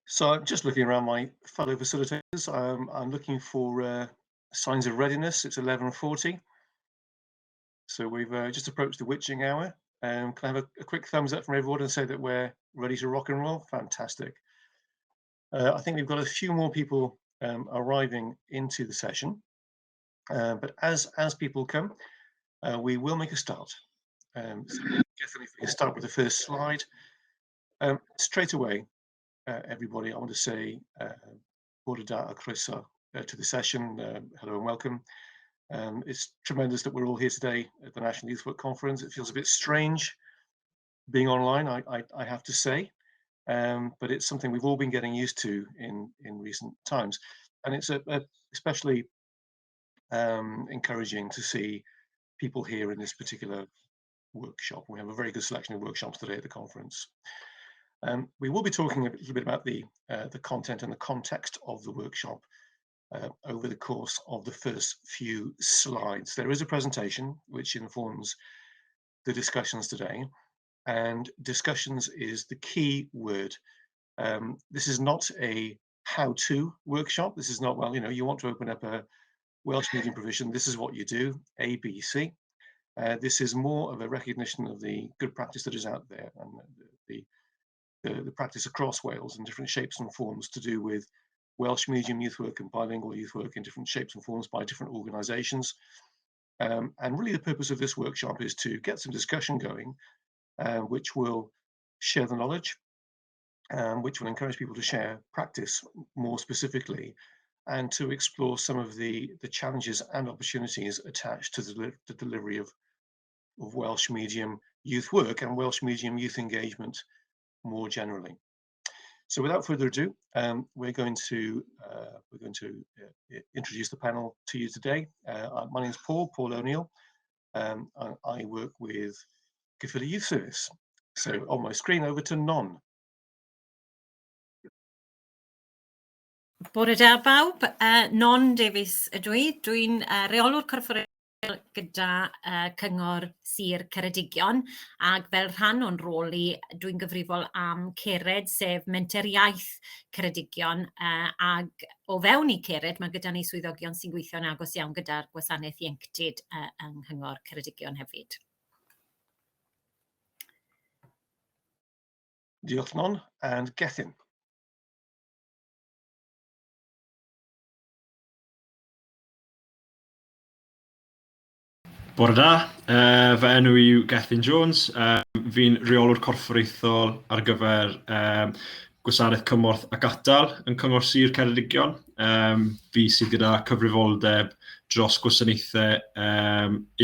So I'm just looking around my fellow facilitators. I'm looking for signs of readiness. It's 11:40. So we've just approached the witching hour. Can I have a quick thumbs up from everyone and say that we're ready to rock and roll? Fantastic. I think we've got a few more people arriving into the session. But as people come, we will make a start. So definitely if we can start with the first slide. Straight away, everybody, I want to say bore da a croeso to the session. Hello and welcome. It's tremendous that we're all here today at the National Youth Work Conference. It feels a bit strange being online, I have to say, but it's something we've all been getting used to in recent times. And it's especially encouraging to see people here in this particular workshop. We have a very good selection of workshops today at the conference. We will be talking a little bit about the content and the context of the workshop over the course of the first few slides. There is a presentation which informs the discussions today, and discussions is the key word. This is not a how-to workshop. This is not, well, you want to open up a Welsh medium provision, this is what you do, A, B, C. This is more of a recognition of the good practice that is out there and the practice across Wales in different shapes and forms to do with Welsh medium youth work and bilingual youth work in different shapes and forms by different organisations. And really the purpose of this workshop is to get some discussion going, which will share the knowledge, which will encourage people to share practice more specifically, and to explore some of the challenges and opportunities attached to the delivery of Welsh medium youth work and Welsh medium youth engagement more generally. So without further ado, we're going to introduce the panel to you today. My name is Paul O'Neill. I work with Gwaith Youth Service. So on my screen, over to Non. Bore da bawb, Non Davies ydw i. Dwi'n reolwr corfforaethol gyda Cyngor Sir Ceredigion, ac fel rhan o'n rôl i, dwi'n gyfrifol am cered, sef Menter Iaith Ceredigion, ac o fewn i cered, mae gyda ni swyddogion sy'n gweithio'n agos iawn gyda'r Gwasanaeth Ieuenctid yng Nghyngor Ceredigion hefyd. Diolch Non, and Gethin. Bore da, fy enw yw Gethin Jones. Fi'n reolwr corfforaethol ar gyfer gwasanaeth cymorth ac atal yn Cyngor Sir Ceredigion. Fi sydd gyda cyfrifoldeb dros gwasanaethau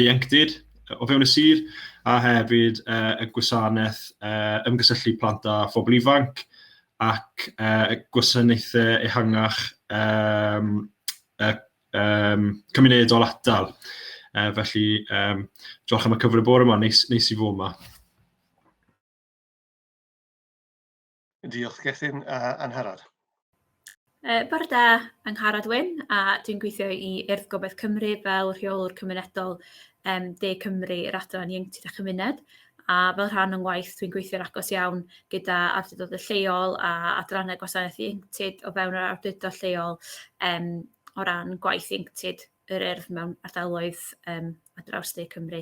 ieuenctid o fewn y sir, a hefyd y gwasanaeth ymgysylltu plant a phobl ifanc ac gwasanaethau ehangach cymunedol atal. Felly, diolch am y cyfle bore yma, neis i fod yma. Diolch Gethin, Angharad. Bore da, Angharad Wyn, a dwi'n gweithio i Urdd Gobaith Cymru fel rheolwr cymunedol De Cymru yr adran ieuenctid a chymuned. A fel rhan o'n waith, dwi'n gweithio'r agos iawn gyda awdurdodau lleol a adrannau gwasanaeth ieuenctid o fewn yr awdurdod lleol o ran gwaith ieuenctid yr urdd mewn ardaloedd ar draws De Cymru.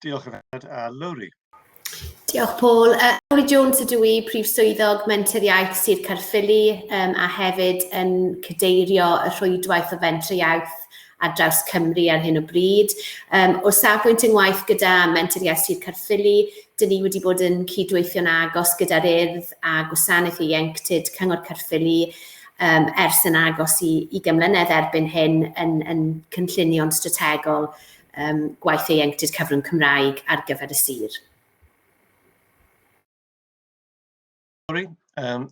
Diolch Angharad, a Lowri. Diolch Paul. Lowri Jones ydw i, prif swyddog Menter Iaith Sir Caerffili a hefyd yn cadeirio y rhwydwaith o Fenter Iaith ar draws Cymru ar hyn o bryd. O safbwynt yng ngwaith gyda Menter Iaith Sir Caerffili, dyn ni wedi bod yn cydweithio'n agos gyda'r urdd a gwasanaeth ieuenctid Cyngor Caerffili ers yn agos i gymlynedd erbyn hyn yn cynllunio'n strategol gwaith ieuenctid cyfrwng Cymraeg ar gyfer y sir.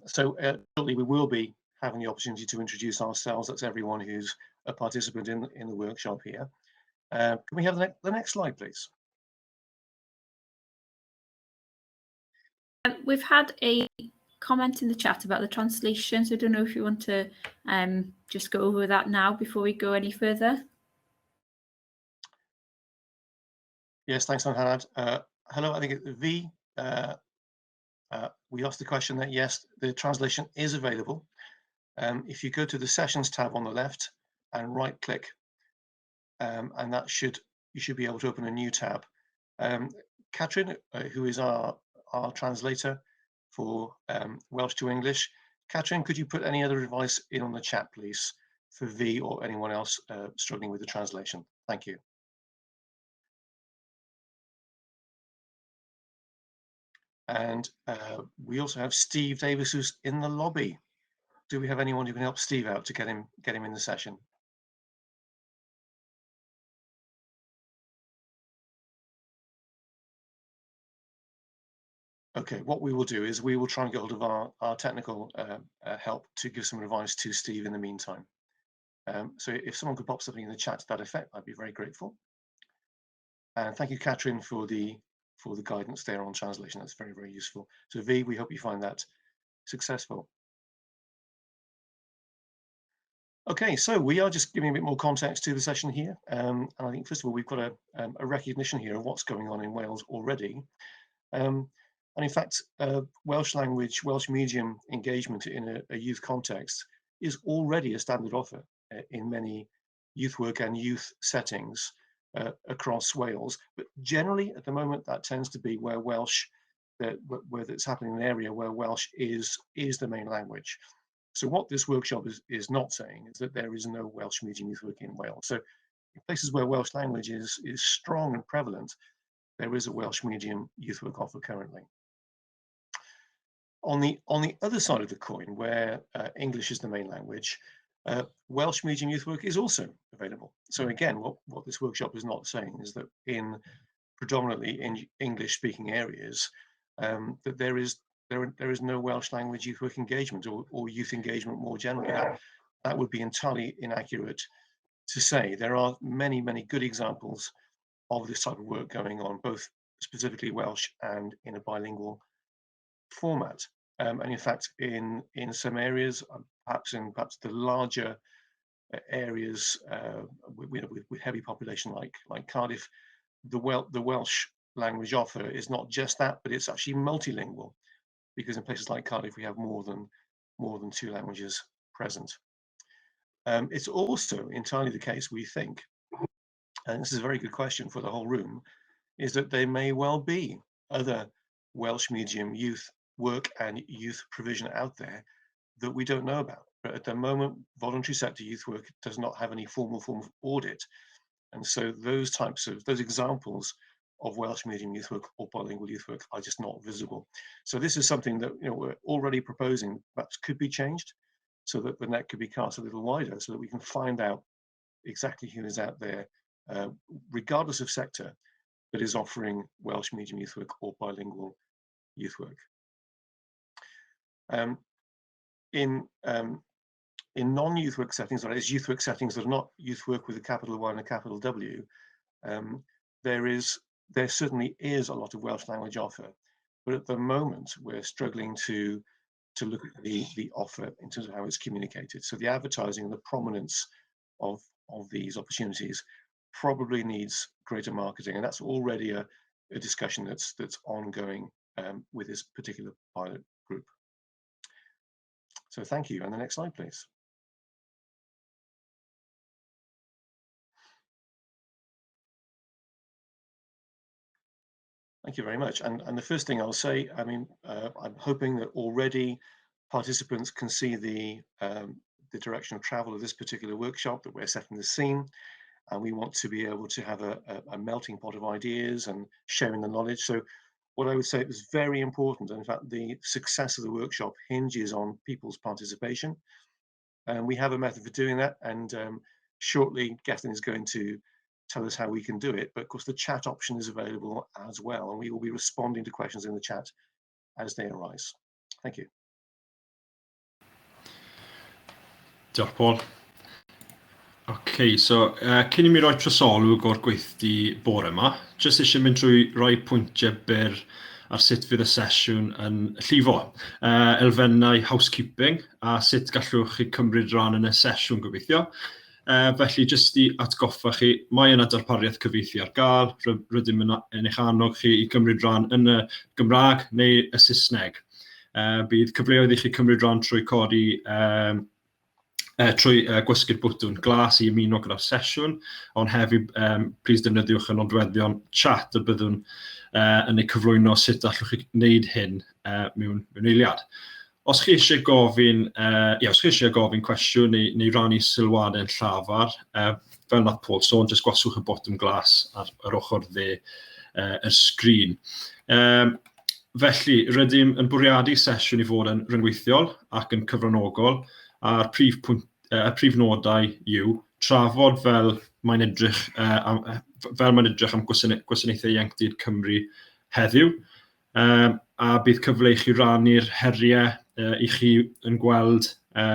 So shortly we will be having the opportunity to introduce ourselves. That's everyone who's a participant in the workshop here. Can we have the next slide, please? We've had a comment in the chat about the translation, so I don't know if you want to just go over that now before we go any further. Yes, thanks, Angharad. Hello, I think it's V. we asked the question that yes, the translation is available. If you go to the Sessions tab on the left and right click, and you should be able to open a new tab. Catherine, who is our translator for Welsh to English. Catherine, could you put any other advice in on the chat, please, for V or anyone else struggling with the translation? Thank you. And we also have Steve Davis, who's in the lobby. Do we have anyone who can help Steve out to get him in the session? Okay, what we will do is we will try and get hold of our technical help to give some advice to Steve in the meantime. So if someone could pop something in the chat to that effect, I'd be very grateful. And thank you, Catherine, for the guidance there on translation. That's very, very useful. So V, we hope you find that successful. Okay, so we are just giving a bit more context to the session here. And I think, first of all, we've got a recognition here of what's going on in Wales already. And in fact, Welsh language, Welsh medium engagement in a youth context is already a standard offer in many youth work and youth settings across Wales. But generally, at the moment, that tends to be where Welsh, where it's happening in an area where Welsh is the main language. So what this workshop is not saying is that there is no Welsh medium youth work in Wales. So in places where Welsh language is strong and prevalent, there is a Welsh medium youth work offer currently. On the other side of the coin, where English is the main language, Welsh medium youth work is also available. So again, what this workshop is not saying is that in predominantly in English-speaking areas, that there is no Welsh language youth work engagement or youth engagement more generally. That would be entirely inaccurate to say. There are many, many good examples of this type of work going on, both specifically Welsh and in a bilingual format. And in fact, in some areas, perhaps the larger areas with heavy population like Cardiff, the Welsh language offer is not just that, but it's actually multilingual, because in places like Cardiff we have more than 2 languages present. It's also entirely the case, we think, and this is a very good question for the whole room, is that there may well be other Welsh medium youth work and youth provision out there that we don't know about. But at the moment, voluntary sector youth work does not have any formal form of audit. And so those examples of Welsh medium youth work or bilingual youth work are just not visible. So this is something that we're already proposing perhaps could be changed so that the net could be cast a little wider, so that we can find out exactly who is out there, regardless of sector, that is offering Welsh medium youth work or bilingual youth work. In non-youth work settings, that is youth work settings that are not youth work with a capital Y and a capital W, there certainly is a lot of Welsh language offer, but at the moment we're struggling to look at the offer in terms of how it's communicated. So the advertising and the prominence of these opportunities probably needs greater marketing, and that's already a discussion that's ongoing with this particular pilot group. So thank you. And the next slide, please. Thank you very much. And the first thing I'll say, I mean, I'm hoping that already participants can see the direction of travel of this particular workshop, that we're setting the scene, and we want to be able to have a melting pot of ideas and sharing the knowledge. So what I would say is very important, and in fact, the success of the workshop hinges on people's participation. And we have a method for doing that, and shortly, Gethin is going to tell us how we can do it. But of course, the chat option is available as well, and we will be responding to questions in the chat as they arise. Thank you. Diolch, Paul. OK, so cyn I mi roi trosolwg o'r gweithdi bore yma, jyst eisiau mynd trwy roi pwyntiau byr ar sut fydd y sesiwn yn llifo. Elfennau housekeeping a sut gallwch chi cymryd rhan yn y sesiwn gobeithio. Felly, jyst i atgoffa chi, mae yna darpariaeth cyfieithu ar gael. Rydym yn eich annog chi i gymryd rhan yn y Gymraeg neu y Saesneg. Bydd cyfleoedd i chi cymryd rhan trwy codi trwy gwasgu'r bwtwn glas i ymuno gyda'r sesiwn, ond hefyd plis defnyddiwch y nodweddion chat y byddwn yn ei cyflwyno sut allwch chi wneud hyn mewn eiliad. Os chi eisiau gofyn cwestiwn neu rannu sylwadau'n llafar, fel nath Paul sôn, jyst gwaswch y botwm glas ar yr ochr dde y sgrin. Felly, rydym yn bwriadu sesiwn i fod yn rhyngweithiol ac yn cyfranogol, a'r prif nodau yw trafod fel mae'n edrych am gwasanaethau ieuenctid Cymru heddiw, a bydd cyfle i chi rannu'r heriau i chi yn gweld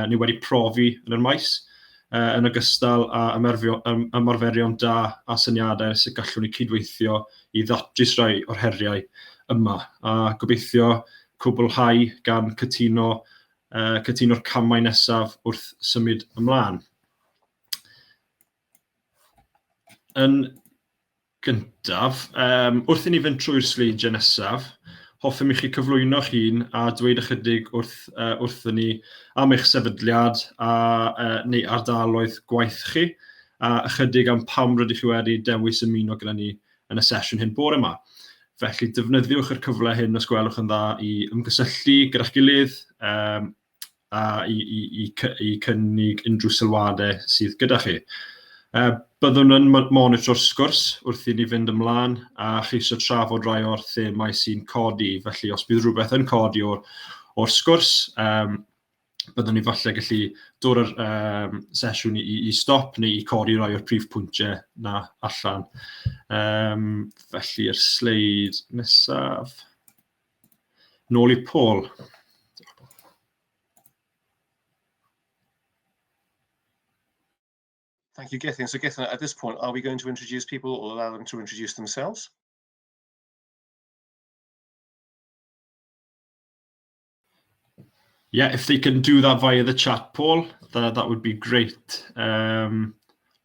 neu wedi profi yn yr maes, yn ogystal â ymarferion da a syniadau sut gallwn ni cydweithio i ddatrys rai o'r heriau yma, a gobeithio cwblhau gan cytuno'r camau nesaf wrth symud ymlaen. Yn gyntaf, wrth i ni fynd trwy'r sleidiau nesaf, hoffwn i chi cyflwyno'ch hun a dweud ychydig wrth ni am eich sefydliad neu ardaloedd gwaith chi, a ychydig am pam rydych chi wedi dewis ymuno gyda ni yn y sesiwn hyn bore yma. Felly, defnyddiwch yr cyfle hyn os gwelwch yn dda i ymgysylltu gyda'ch gilydd a i cynnig unrhyw sylwadau sydd gyda chi. Byddwn yn monitro'r sgwrs wrth i ni fynd ymlaen a cheisio trafod rai o'r themau sy'n codi. Felly, os bydd rhywbeth yn codi o'r sgwrs, byddwn ni falle gallu dod o'r sesiwn i stop neu i codi rai o'r prif pwyntiau na allan. Felly, yr sleid nesaf. Nôl i Paul. Thank you, Gethin. So, Gethin, at this point, are we going to introduce people or allow them to introduce themselves? Yeah, if they can do that via the chat, Paul, that would be great.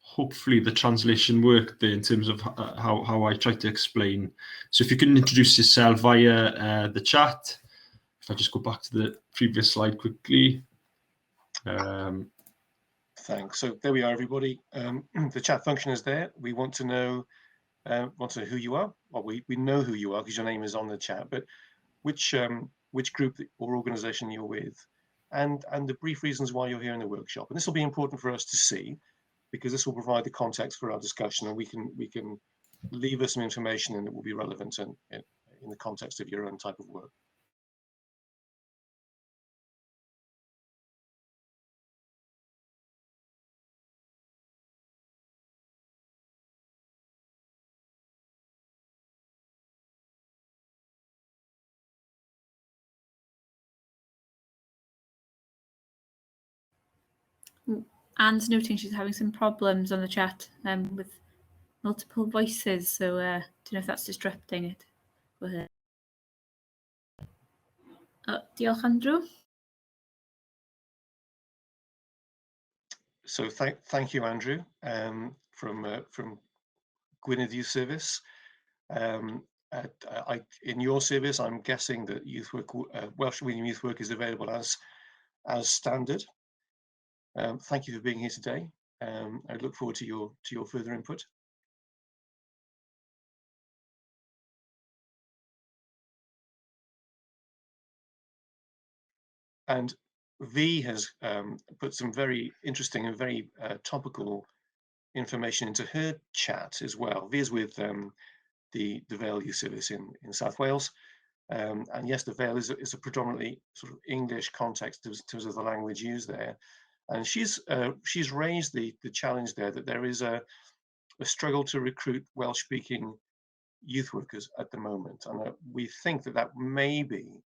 Hopefully the translation worked there in terms of how I try to explain. So if you can introduce yourself via the chat. If I just go back to the previous slide quickly. Thanks. So there we are, everybody. The chat function is there. We want to know who you are. Well, we know who you are because your name is on the chat, but which group or organization you're with, and the brief reasons why you're here in the workshop. And this will be important for us to see, because this will provide the context for our discussion, and we can leave us some information and it will be relevant in the context of your own type of work. Anne's noting she's having some problems on the chat with multiple voices, so I don't know if that's disrupting it for her. Oh, diolch, Andrew. So thank you, Andrew, from Gwaith Youth Service. In your service, I'm guessing that youth work, Welsh medium youth work is available as standard. Thank you for being here today. I look forward to your further input. And V has put some very interesting and very topical information into her chat as well. V is with the Vale Youth Service in South Wales. And yes, the Vale is a predominantly sort of English context in terms of the language used there. And she's raised the challenge there that there is a struggle to recruit Welsh-speaking youth workers at the moment. And we think that may be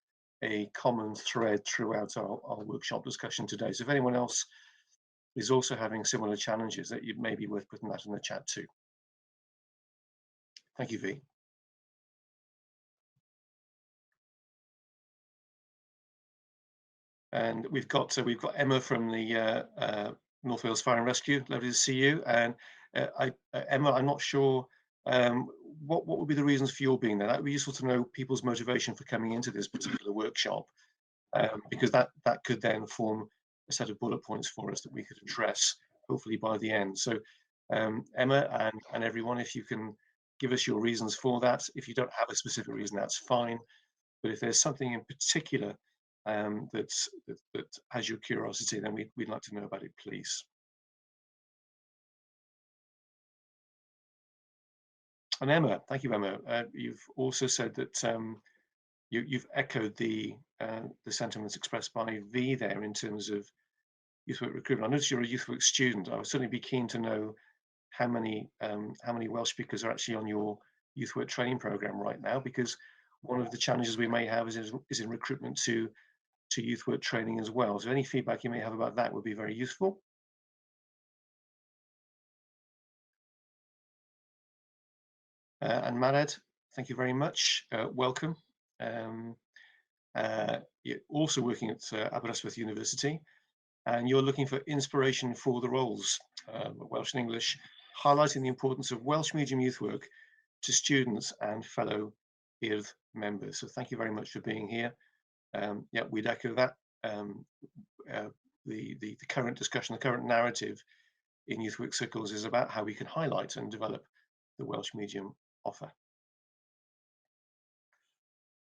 a common thread throughout our workshop discussion today. So if anyone else is also having similar challenges, that it may be worth putting that in the chat too. Thank you, V. And we've got Emma from the North Wales Fire and Rescue. Lovely to see you. And Emma, I'm not sure what would be the reasons for your being there. That would be useful to know people's motivation for coming into this particular workshop, because that could then form a set of bullet points for us that we could address hopefully by the end. So Emma and everyone, if you can give us your reasons for that. If you don't have a specific reason, that's fine. But if there's something in particular that has your curiosity, then we'd like to know about it, please. And Emma, thank you, Emma. You've also said that you've echoed the sentiments expressed by V there in terms of youth work recruitment. I noticed you're a youth work student. I would certainly be keen to know how many Welsh speakers are actually on your youth work training program right now, because one of the challenges we may have is in recruitment to youth work training as well. So any feedback you may have about that would be very useful. And Mae'r, thank you very much. Welcome. You're also working at Aberystwyth University, and you're looking for inspiration for the roles, Welsh and English, highlighting the importance of Welsh medium youth work to students and fellow Bydd members. So thank you very much for being here. Yeah, we'd echo that. The current discussion, the current narrative in youth work circles is about how we can highlight and develop the Welsh medium offer.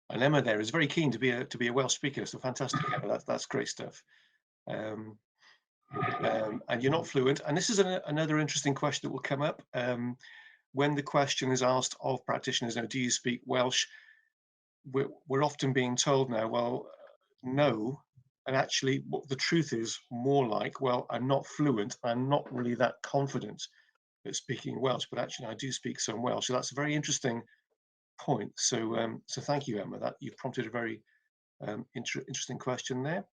And Emma there is very keen to be a Welsh speaker, so fantastic, Emma. That's great stuff. And you're not fluent, and this is another interesting question that will come up when the question is asked of practitioners. Now, do you speak Welsh? We're often being told now, well, no, and actually what the truth is more like, well, I'm not fluent, I'm not really that confident at speaking Welsh, but actually I do speak some Welsh. So that's a very interesting point. So so thank you, Emma, that you've prompted a very interesting question there.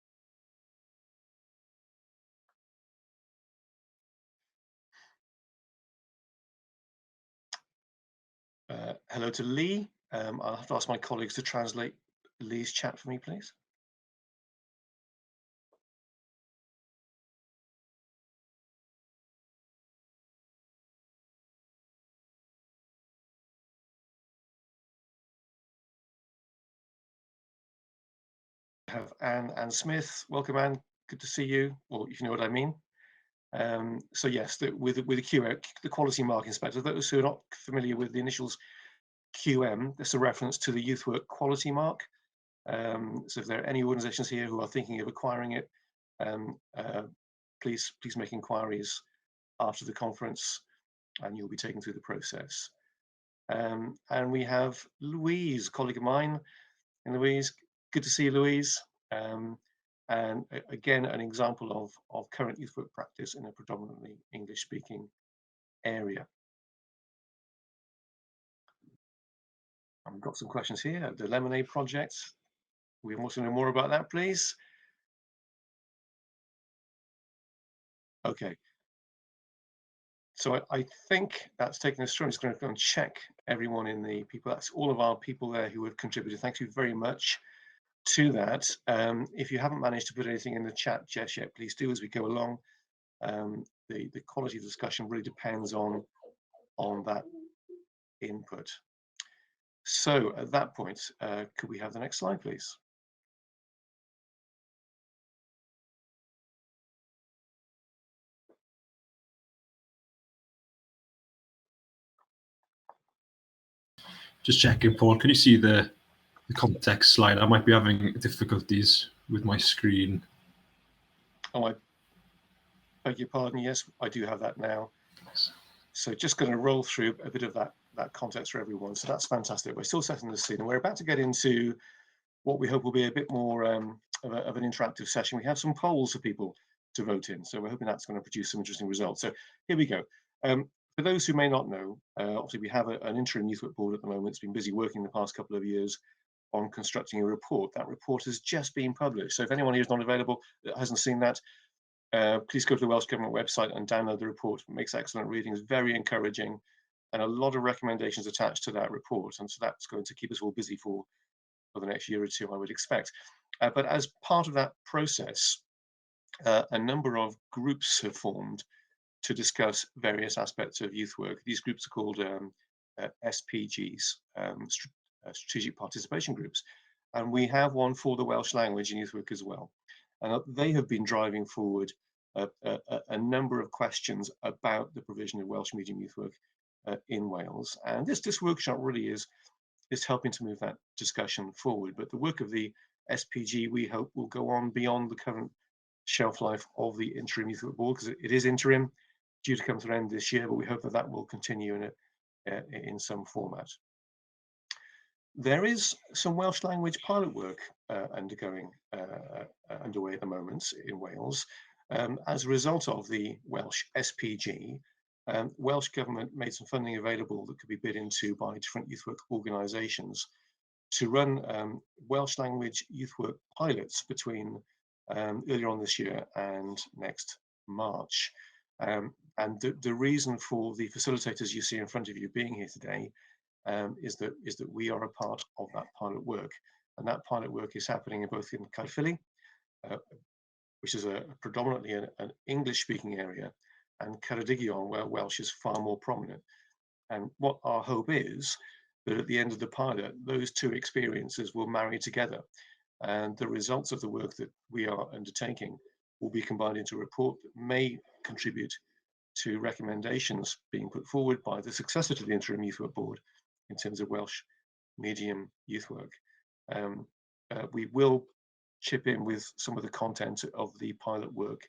Hello to Lee. I'll have to ask my colleagues to translate Lee's chat for me, please. Have Anne Smith. Welcome, Anne. Good to see you, or if you know what I mean. So yes, with the QM, the quality mark inspector, those who are not familiar with the initials QM, that's a reference to the youth work quality mark. So if there are any organizations here who are thinking of acquiring it, please make inquiries after the conference and you'll be taken through the process. And we have Louise, a colleague of mine. And Louise, good to see you, Louise. And again, an example of current youth work practice in a predominantly English-speaking area. And we've got some questions here. The Lemonade Project. We want to know more about that, please. Okay. So I think that's taken us through. I'm just going to go and check everyone in the people. That's all of our people there who have contributed. Thank you very much to that. If you haven't managed to put anything in the chat just yet, please do as we go along. The quality of discussion really depends on that input. So at that point, could we have the next slide, please? Just checking, Paul, can you see the context slide? I might be having difficulties with my screen. Oh, I beg your pardon. Yes, I do have that now. So just going to roll through a bit of that context for everyone. So that's fantastic. We're still setting the scene, and we're about to get into what we hope will be a bit more of an interactive session. We have some polls for people to vote in, so we're hoping that's going to produce some interesting results. So here we go. For those who may not know, obviously we have an interim youth work board at the moment. It's been busy working the past couple of years on constructing a report. That report has just been published. So if anyone here is not available, that hasn't seen that, please go to the Welsh Government website and download the report. It makes excellent reading, it's very encouraging, and a lot of recommendations attached to that report. And so that's going to keep us all busy for the next year or two, I would expect. But as part of that process, a number of groups have formed to discuss various aspects of youth work. These groups are called SPGs, Strategic Participation Groups. And we have one for the Welsh language in youth work as well. And they have been driving forward a number of questions about the provision of Welsh medium youth work in Wales. And this workshop really is helping to move that discussion forward. But the work of the SPG, we hope, will go on beyond the current shelf life of the interim youth work board, because it is interim, due to come to an end this year, but we hope that that will continue in some format. There is some Welsh language pilot work underway at the moment in Wales. As a result of the Welsh SPG, Welsh Government made some funding available that could be bid into by different youth work organisations to run Welsh language youth work pilots between earlier on this year and next March. And the reason for the facilitators you see in front of you being here today is that we are a part of that pilot work. And that pilot work is happening both in Caerphilly, which is predominantly an English-speaking area, and Ceredigion, where Welsh is far more prominent. And what our hope is that at the end of the pilot, those two experiences will marry together, and the results of the work that we are undertaking will be combined into a report that may contribute to recommendations being put forward by the successor to the Interim Youth Work Board in terms of Welsh medium youth work. We will chip in with some of the content of the pilot work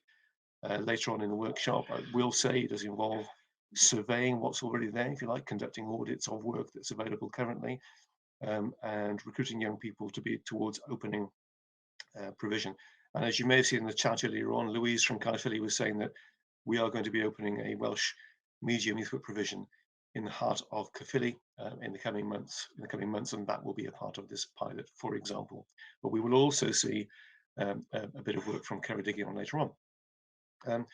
later on in the workshop. I will say it does involve surveying what's already there, if you like, conducting audits of work that's available currently, and recruiting young people to be towards opening provision. And as you may have seen in the chat earlier on, Louise from Caerphilly was saying that we are going to be opening a Welsh medium youth work provision in the heart of Caerphilly in the coming months, and that will be a part of this pilot, for example. But we will also see a bit of work from Ceredigion later on.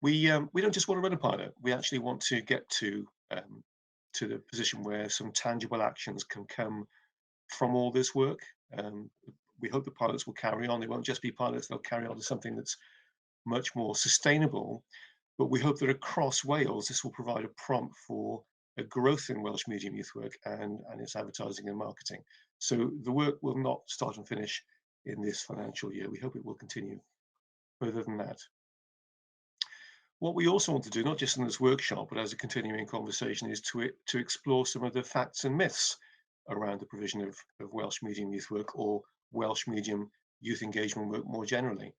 We don't just want to run a pilot. We actually want to get to the position where some tangible actions can come from all this work. We hope the pilots will carry on. They won't just be pilots, they'll carry on to something that's much more sustainable. But we hope that across Wales, this will provide a prompt for a growth in Welsh medium youth work and its advertising and marketing. So the work will not start and finish in this financial year. We hope it will continue further than that. What we also want to do, not just in this workshop, but as a continuing conversation, is to explore some of the facts and myths around the provision of Welsh medium youth work, or Welsh medium youth engagement work more generally.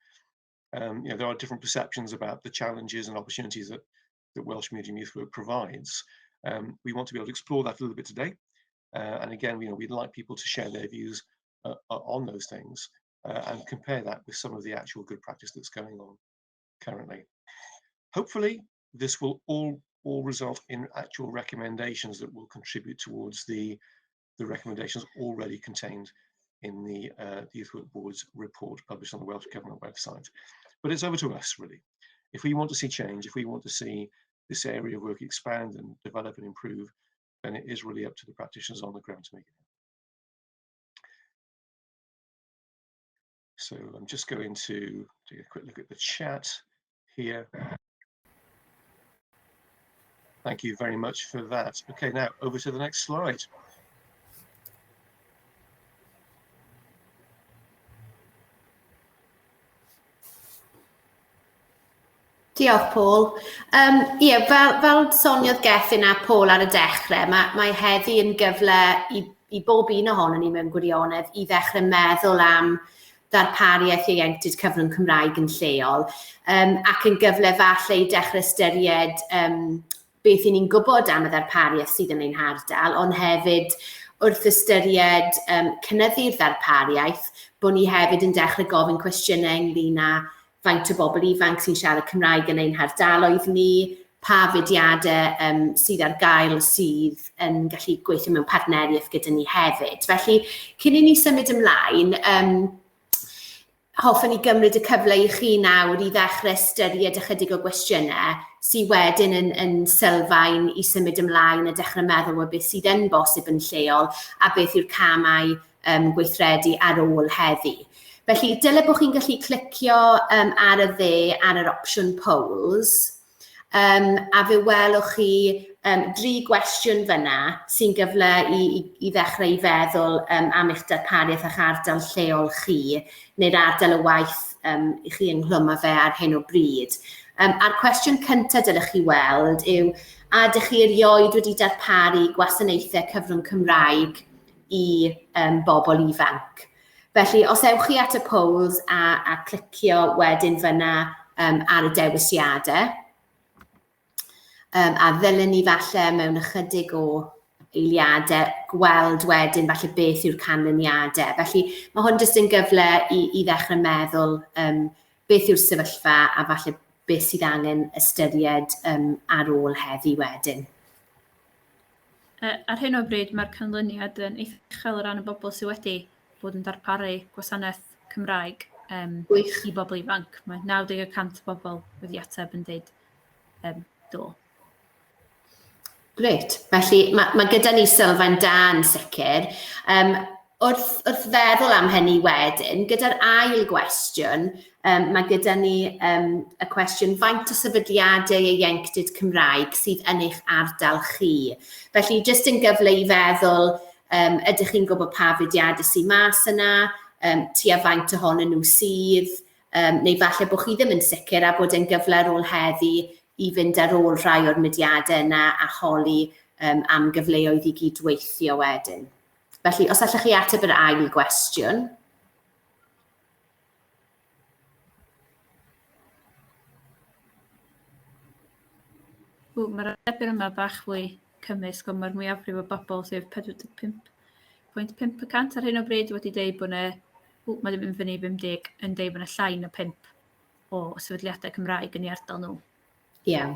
There are different perceptions about the challenges and opportunities that Welsh medium youth work provides. We want to be able to explore that a little bit today. And again, we'd like people to share their views on those things and compare that with some of the actual good practice that's going on currently. Hopefully, this will all result in actual recommendations that will contribute towards the recommendations already contained in the Youth Work Board's report published on the Welsh Government website. But it's over to us, really. If we want to see change, if we want to see this area of work expand and develop and improve, then it is really up to the practitioners on the ground to make it happen. So I'm just going to take a quick look at the chat here. Thank you very much for that. Okay, now over to the next slide. Diolch, Paul. Fel soniodd Gethin a Paul ar y dechrau, mae heddi yn gyfle i bob un ohonon ni mewn gwirionedd i ddechrau meddwl am darpariaeth ieuenctid cyfrwng Cymraeg yn lleol, ac yn gyfle falle i dechrau ystyried beth ni'n gwybod am y darpariaeth sydd yn ein hardal, ond hefyd wrth ystyried cynyddu'r darpariaeth, bod ni hefyd yn dechrau gofyn cwestiynau ynglyn â faint o bobl ifanc sy'n siarad Cymraeg yn ein hardaloedd ni, pa fudiadau sydd ar gael sydd yn gallu gweithio mewn partneriaeth gyda ni hefyd. Felly, cyn i ni symud ymlaen, hoffwn i gymryd y cyfle i chi nawr i ddechrau ystyried ychydig o gwestiynau sydd wedyn yn sylfaen i symud ymlaen a dechrau meddwl o beth sydd yn bosib yn lleol a beth yw'r camau gweithredu ar ôl heddi. Felly, dyle bod chi'n gallu clicio ar y dde ar yr opsiwn polls, a fe welwch chi 3 gwestiwn fyna sy'n gyfle i ddechrau i feddwl am eich darpariaeth a'ch ardal lleol chi, neu'r ardal y waith i chi ynglwm â fe ar hyn o bryd. A'r cwestiwn cyntaf dylech chi weld yw, a ydych chi erioed wedi darparu gwasanaethau cyfrwng Cymraeg i bobl ifanc? Felly, os ewch chi at y polls a clicio wedyn fyna ar y dewisiadau, a ddylen ni falle mewn ychydig o eiliadau gweld wedyn falle beth yw'r canlyniadau. Felly, mae hwn jyst yn gyfle i ddechrau meddwl beth yw'r sefyllfa a falle beth sydd angen ystyried ar ôl heddi wedyn. Ar hyn o bryd, mae'r canlyniad yn eitha uchel o ran y bobl sydd wedi bod yn darparu gwasanaeth Cymraeg i bobl ifanc. Mae 90% o bobl wedi ateb yn dweud do. Gret. Felly, mae gyda ni sylfaen da yn sicr. Wrth feddwl am hynny wedyn, gyda'r ail gwestiwn, mae gyda ni y cwestiwn faint o sefydliadau ieuenctid Cymraeg sydd yn eich ardal chi. Felly, jyst yn gyfle i feddwl, ydych chi'n gwybod pa fudiadau sy'n mas yna, tua faint ohonyn nhw sydd, neu falle bod chi ddim yn sicr a bod yn gyfle ar ôl heddi i fynd ar ôl rhai o'r mudiadau yna a choli am gyfleoedd i gydweithio wedyn. Felly, os allwch chi ateb yr ail gwestiwn. Mae'r ateb yma bach fwy cymysg, ond mae'r mwyafrif o bobl sef 45.5% ar hyn o bryd wedi dweud bod mae ddim yn fyny 50 yn dweud bod yna llai na 5 o sefydliadau Cymraeg yn ei ardal nhw. Iawn.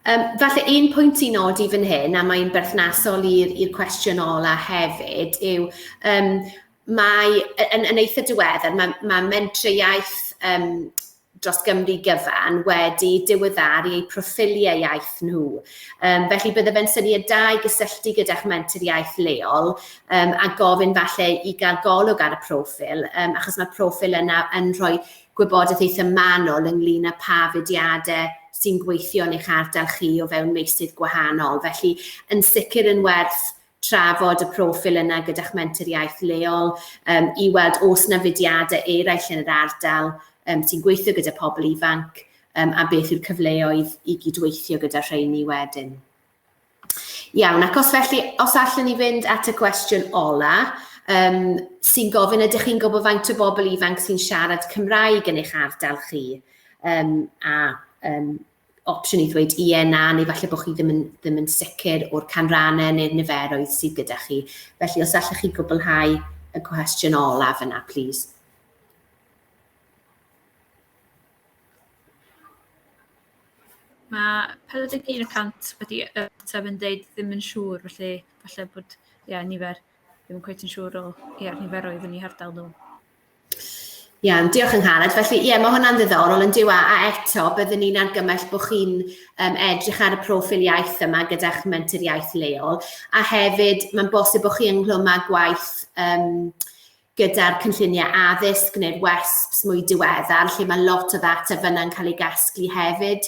Falle un pwynt i nodi fan hyn, a mae'n berthnasol i'r cwestiwn ola hefyd, yw yn eitha diweddar, mae mentrau dros Gymru gyfan wedi diweddaru eu proffiliau iaith nhw. Felly bydde fe'n syniad da i gysylltu gyda'ch menter iaith leol a gofyn falle i gael golwg ar y proffil, achos mae proffil yna yn rhoi gwybodaeth eitha manwl ynglyn â pa fudiadau sy'n gweithio yn eich ardal chi o fewn meysydd gwahanol. Felly, yn sicr yn werth trafod y proffil yna gyda'ch menter iaith leol i weld os yna fudiadau eraill yn yr ardal sy'n gweithio gyda pobl ifanc a beth yw'r cyfleoedd i gydweithio gyda rheini wedyn. Iawn, ac os allwn ni fynd at y cwestiwn ola, sy'n gofyn ydych chi'n gwybod faint o bobl ifanc sy'n siarad Cymraeg yn eich ardal chi, opsiwn i ddweud ie na, neu falle bod chi ddim yn sicr o'r canrannau neu'r niferoedd sydd gyda chi. Felly, os allwch chi gwblhau y cwestiwn olaf yna, please. Mae 41% wedi ateb yn dweud ddim yn siŵr, felly falle bod nifer ddim yn cweit yn siŵr o niferoedd yn ei hardal nhw. Iawn, diolch yn Harald. Felly, mae hwnna'n ddiddorol yn diwa, a eto byddwn ni'n argymell bod chi'n edrych ar y proffil iaith yma gyda'ch menter iaith leol, a hefyd mae'n bosib bod chi ynglwm â gwaith gyda'r cynlluniau addysg neu'r WESPs mwy diweddar, lle mae lot o ddata fyna'n cael ei gasglu hefyd,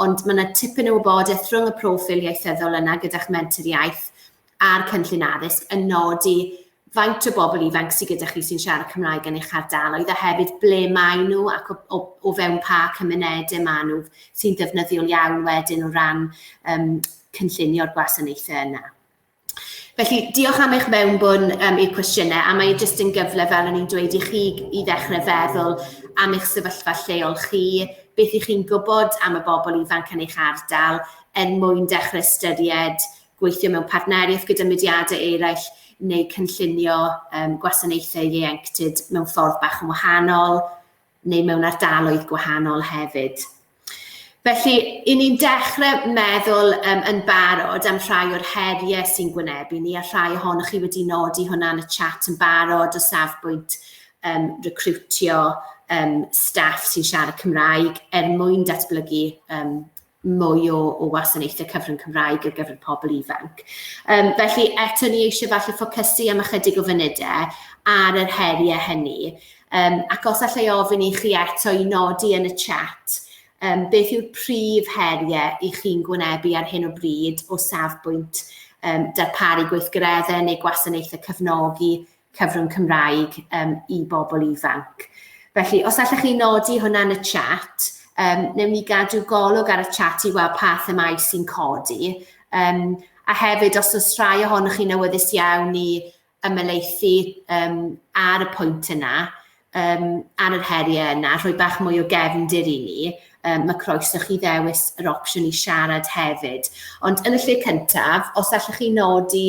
ond mae yna tipyn o wybodaeth rhwng y proffil ieithyddol yna gyda'ch menter iaith a'r cynllun addysg yn nodi faint o bobl ifanc sydd gyda chi sy'n siarad Cymraeg yn eich ardaloedd, a hefyd ble mae nhw ac o fewn pa cymunedau mae nhw sy'n ddefnyddiol iawn wedyn o ran cynllunio'r gwasanaethau yna. Felly, diolch am eich mewnbwn i'r cwestiynau, a mae jyst yn gyfle fel o'n i'n dweud i chi i ddechrau feddwl am eich sefyllfa lleol chi, beth i chi'n gwybod am y bobl ifanc yn eich ardal, mwyn dechrau ystyried gweithio mewn partneriaeth gyda mudiadau eraill, neu cynllunio gwasanaethau ieuenctid mewn ffordd bach yn wahanol, neu mewn ardaloedd gwahanol hefyd. Felly, i ni'n dechrau meddwl yn barod am rhai o'r heriau sy'n gwynebu ni, a rhai ohonoch chi wedi nodi hwnna yn y chat yn barod o safbwynt recrwtio staff sy'n siarad Cymraeg mwyn datblygu mwy o wasanaethau cyfrwng Cymraeg ar gyfer pobl ifanc. Felly eto ni eisiau falle ffocysu am ychydig o funudau ar yr heriau hynny. Ac os allai ofyn i chi eto i nodi yn y chat, beth yw'r prif heriau i chi'n gwynebu ar hyn o bryd o safbwynt darparu gweithgareddau neu gwasanaethau cefnogi cyfrwng Cymraeg i bobl ifanc. Felly, os allech chi nodi hwnna yn y chat, newn ni gadw golwg ar y chat i weld pa themau sy'n codi. A hefyd, os oes rhai ohonoch chi'n awyddus iawn i ymelaethu ar y pwynt yna, ar yr heriau yna, rhoi bach mwy o gefndir i ni, mae croeso chi ddewis yr opsiwn i siarad hefyd. Ond yn y lle cyntaf, os allech chi nodi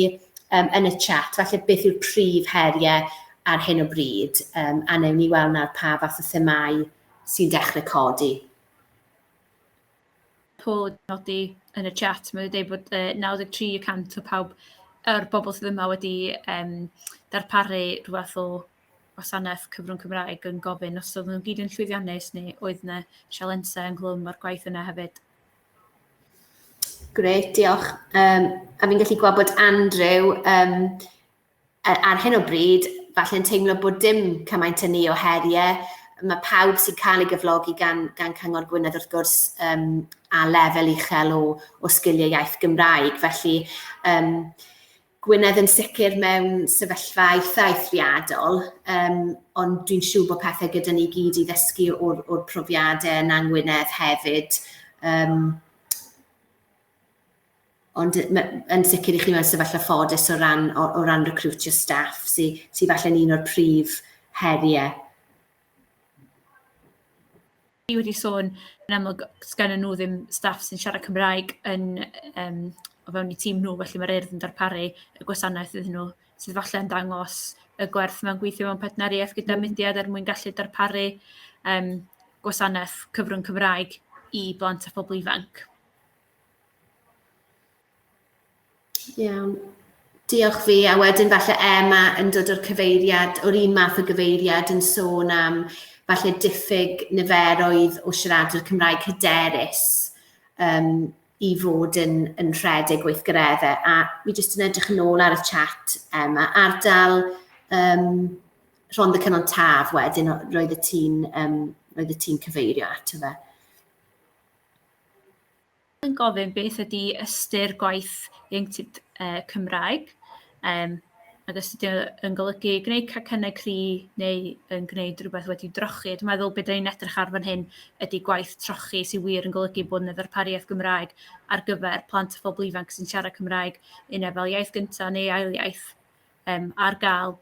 yn y chat, falle beth yw'r prif heriau ar hyn o bryd, a newn ni weld nawr pa fath o themau sy'n dechrau codi. Paul nodi yn y chat, mae'n dweud bod 93% o pawb, bobl sydd yma wedi darparu rhywbeth o gwasanaeth cyfrwng Cymraeg yn gofyn os oedd nhw'n gyd yn llwyddiannus neu oedd yna sialensau ynglwm o'r gwaith yna hefyd. Gret, diolch. A fi'n gallu gweld bod Andrew ar hyn o bryd falle'n teimlo bod dim cymaint â ni o heriau. Mae pawb sy'n cael ei gyflogi gan Cyngor Gwynedd wrth gwrs a lefel uchel o sgiliau iaith Gymraeg. Felly, Gwynedd yn sicr mewn sefyllfa eitha eithriadol, ond dwi'n siŵr bod pethau gyda ni gyd i ddysgu o'r profiadau yn Angwynedd hefyd. Ond yn sicr i chi mewn sefyllfa ffodus o ran recrwtio staff sy'n falle'n un o'r prif heriau. Ni wedi sôn yn amlwg sgan nhw ddim staff sy'n siarad Cymraeg o fewn i tîm nhw, felly mae'r Urdd yn darparu y gwasanaeth iddyn nhw, sydd falle yn dangos y gwerth mewn gweithio mewn partneriaeth gyda mudiad mwyn gallu darparu gwasanaeth cyfrwng Cymraeg i blant a phobl ifanc. Iawn. Diolch fi, a wedyn falle Emma yn dod o'r cyfeiriad, o'r un math o gyfeiriad yn sôn am falle diffyg niferoedd o siaradwyr Cymraeg hyderus i fod yn rhedeg gweithgareddau. A mi jyst yn edrych yn ôl ar y chat, ardal Rhondda Cynon Taf wedyn roedd y tîm cyfeirio ato fe. Yn gofyn beth ydy ystyr gwaith ieuenctid Cymraeg, ac os ydy yn golygu gwneud cynnig cri neu yn gwneud rhywbeth wedi drochi. Dwi'n meddwl beth ni'n edrych ar fan hyn ydy gwaith trochi sy'n wir yn golygu bod yna ddarpariaeth Gymraeg ar gyfer plant a phobl ifanc sy'n siarad Cymraeg unai fel iaith gyntaf neu ail iaith ar gael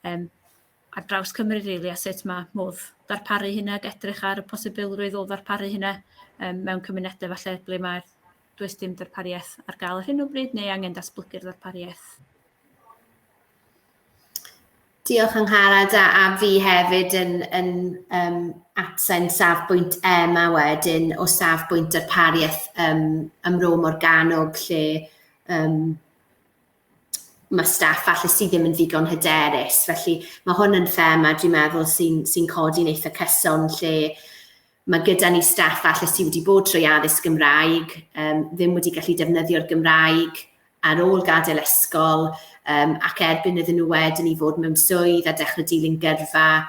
ar draws Cymru rili, a sut mae modd darparu hynna ac edrych ar y posibilrwydd o ddarparu hynna mewn cymunedau falle ble does dim darpariaeth ar gael ar hyn o bryd neu angen datblygu'r darpariaeth. Diolch Angharad, a fi hefyd yn atsen safbwynt Emma wedyn o safbwynt darpariaeth ymrwm organog lle mae staff falle sydd ddim yn ddigon hyderus. Felly mae hwn yn thema dwi'n meddwl sy'n codi'n eitha cyson lle mae gyda ni staff falle sydd wedi bod trwy addysg Gymraeg, ddim wedi gallu defnyddio'r Gymraeg ar ôl gadael ysgol, ac erbyn iddyn nhw wedyn i fod mewn swydd a dechrau dilyn gyrfa,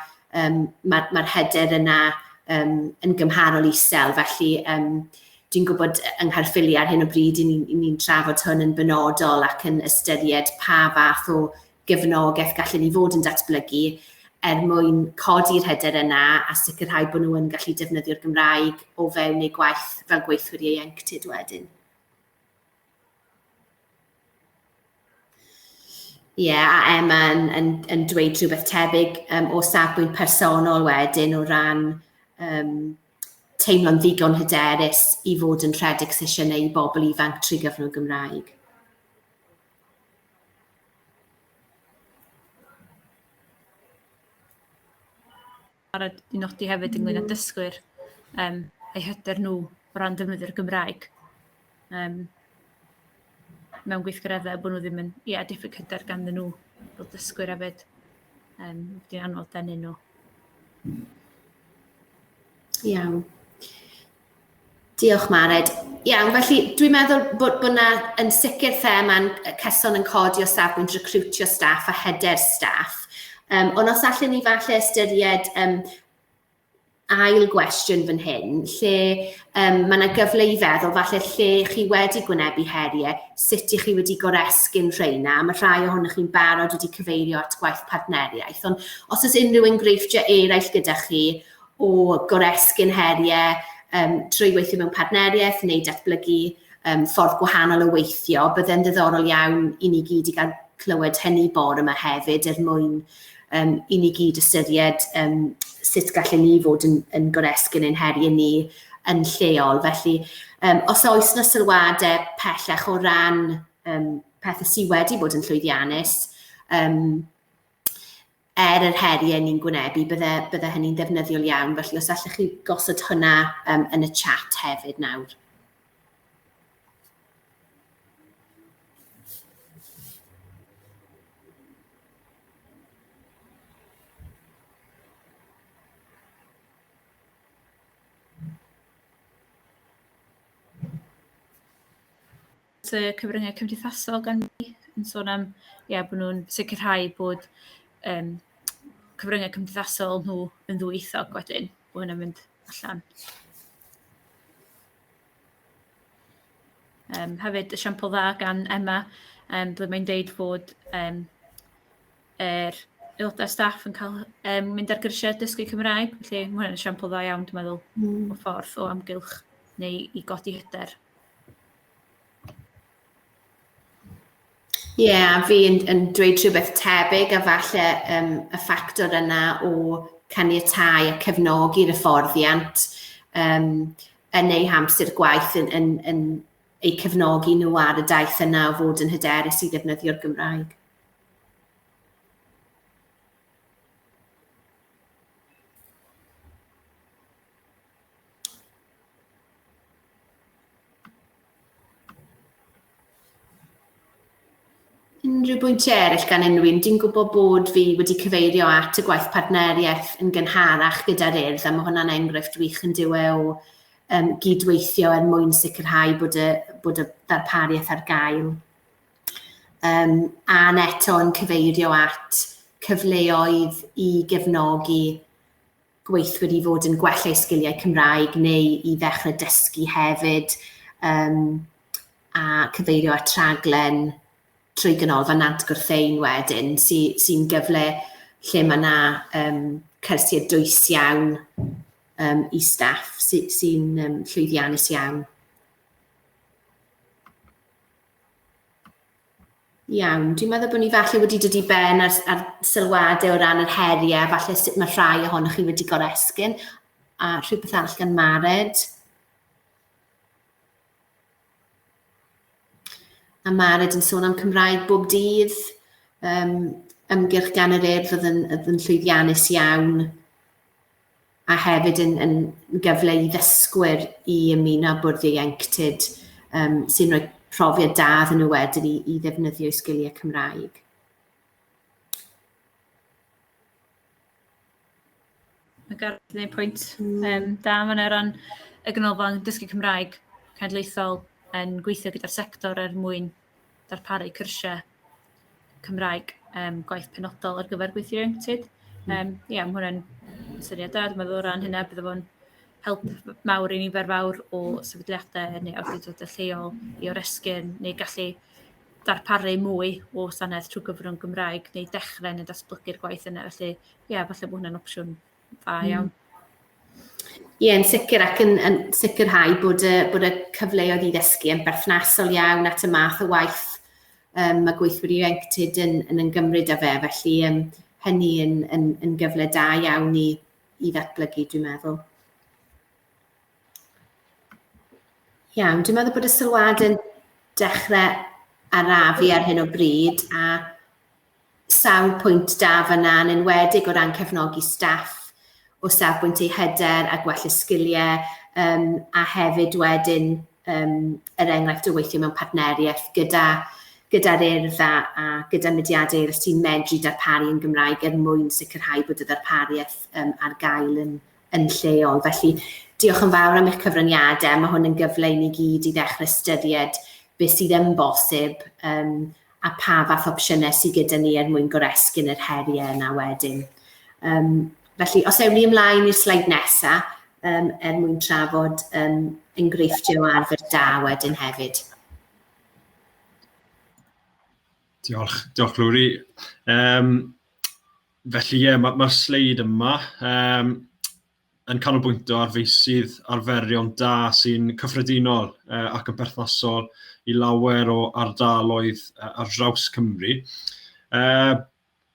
mae'r hyder yna yn gymharol isel. Felly dwi'n gwybod yng Nghaerffili ar hyn o bryd i ni'n trafod hwn yn benodol ac yn ystyried pa fath o gefnogaeth gallen ni fod yn datblygu mwyn codi'r hyder yna a sicrhau bod nhw yn gallu defnyddio'r Gymraeg o fewn eu gwaith fel gweithwyr ieuenctid wedyn. Ie, a Emma yn dweud rhywbeth tebyg o safbwynt personol wedyn o ran teimlo'n ddigon hyderus i fod yn rhedeg sesiynau i bobl ifanc trwy gyfrwng Gymraeg. I nodi hefyd ynglyn â dysgwyr eu hyder nhw o ran defnyddio'r Gymraeg mewn gweithgareddau bod nhw ddim yn diffyg hyder ganddyn nhw fel dysgwyr hefyd. Dwi'n anfod denu nhw. Iawn. Diolch, Mae'r. Iawn, felly dwi'n meddwl bod yna yn sicr thema'n cyson yn codi o safbwynt recriwtio staff a hyder staff. Ond os allan ni falle ystyried ail gwestiwn fan hyn, lle mae yna gyfle i feddwl falle lle chi wedi gwynebu heriau, sut i chi wedi goresgyn rheina, a mae rhai ohonych chi'n barod wedi cyfeirio at gwaith partneriaeth. Ond os oes unrhyw enghreifftiau eraill gyda chi o goresgyn heriau, trwy weithio mewn partneriaeth neu datblygu ffordd gwahanol o weithio, byddai'n ddiddorol iawn i ni gyd i gael clywed hynny bore yma hefyd mwyn i ni gyd ystyried sut gallen ni fod yn goresgyn ein heriau ni yn lleol. Felly, os oes yna sylwadau pellach o ran pethau sydd wedi bod yn llwyddiannus, yr heriau ni'n gwynebu, bydde hynny'n ddefnyddiol iawn. Felly, os allech chi gosod hwnna yn y chat hefyd nawr. Cyfryngau cymdeithasol gan ni yn sôn am bod nhw'n sicrhau bod cyfryngau cymdeithasol nhw yn ddwyieithog wedyn, bod hynny'n mynd allan. Hefyd, esiampl dda gan Emma, ble mae'n deud fod aelodau staff yn cael mynd ar gyrsiau dysgu Cymraeg, felly mae hwnna'n esiampl dda iawn, dwi'n meddwl, o ffordd o amgylch neu i godi hyder. Fi yn dweud rhywbeth tebyg a falle y ffactor yna o caniatáu a cefnogi'r hyfforddiant yn ei hamser gwaith yn eu cefnogi nhw ar y daith yna o fod yn hyderus i ddefnyddio'r Gymraeg. Unrhyw bwyntiau eraill gan unrhyw un, dwi'n gwybod bod fi wedi cyfeirio at y gwaith partneriaeth yn gynharach gyda'r urdd, a mae hwnna'n enghraifft wych yn diwe o gydweithio mwyn sicrhau bod y darpariaeth ar gael. A'n eto yn cyfeirio at cyfleoedd i gefnogi gweithwyr i fod yn gwella eu sgiliau Cymraeg neu i ddechrau dysgu hefyd, a cyfeirio at rhaglen trwy ganolfa Nant Gwrthein wedyn, sy'n gyfle lle mae yna cyrsiau dwys iawn i staff sy'n llwyddiannus iawn. Iawn, dwi'n meddwl bod ni falle wedi dod i ben ar sylwadau o ran yr heriau, falle sut mae rhai ohonych chi wedi goresgyn, a rhywbeth arall gan Mae'r. A Mae'r yn sôn am Cymraeg bob dydd, ymgyrch gan yr urdd oedd yn llwyddiannus iawn, a hefyd yn gyfle i ddysgwyr i ymuno Bwrdd Ieuenctid, sy'n rhoi profiad da iddyn nhw wedyn i ddefnyddio sgiliau Cymraeg. Mae Gareth yn gwneud pwynt da fan o ran y ganolfan dysgu Cymraeg cenedlaethol yn gweithio gyda'r sector mwyn darparu cyrsiau Cymraeg gwaith penodol ar gyfer Gwaith Ieuenctid. Mae hwnna'n syniad da, dwi'n meddwl o ran hynna, bydd o'n help mawr i nifer fawr o sefydliadau neu awdurdodau lleol i oresgyn neu gallu darparu mwy o wasanaeth trwy gyfrwng Gymraeg neu dechrau neu datblygu'r gwaith yna. Felly, falle bod hwnna'n opsiwn dda iawn. Yn sicr ac yn sicrhau bod y cyfleoedd i ddysgu yn berthnasol iawn at y math o waith mae Gwaith Ieuenctid yn gymryd â fe, felly hynny yn gyfle da iawn i ddatblygu, dwi'n meddwl. Iawn, dwi'n meddwl bod y sylwad yn dechrau arafu ar hyn o bryd, a sawl pwynt da fyna yn enwedig o ran cefnogi staff o safbwynt ei hyder a gwella sgiliau, a hefyd wedyn yr enghraifft o weithio mewn partneriaeth gyda'r urdd a gyda mudiadau eraill sy'n medru darparu yn Gymraeg mwyn sicrhau bod y darpariaeth ar gael yn lleol. Felly Diolch yn fawr am eich cyfraniadau. Mae hwn yn gyfle i ni gyd i ddechrau ystyried beth sydd yn bosib a pa fath opsiynau sydd gyda ni mwyn goresgyn yr heriau yna wedyn. Felly, os ewn ni ymlaen i'r sleid nesaf, mwyn trafod enghreifftiau o arfer da wedyn hefyd. Diolch Lwri. Felly mae'r sleid yma yn canolbwyntio ar feysydd arferion da sy'n cyffredinol ac yn perthnasol i lawer o ardaloedd ar draws Cymru.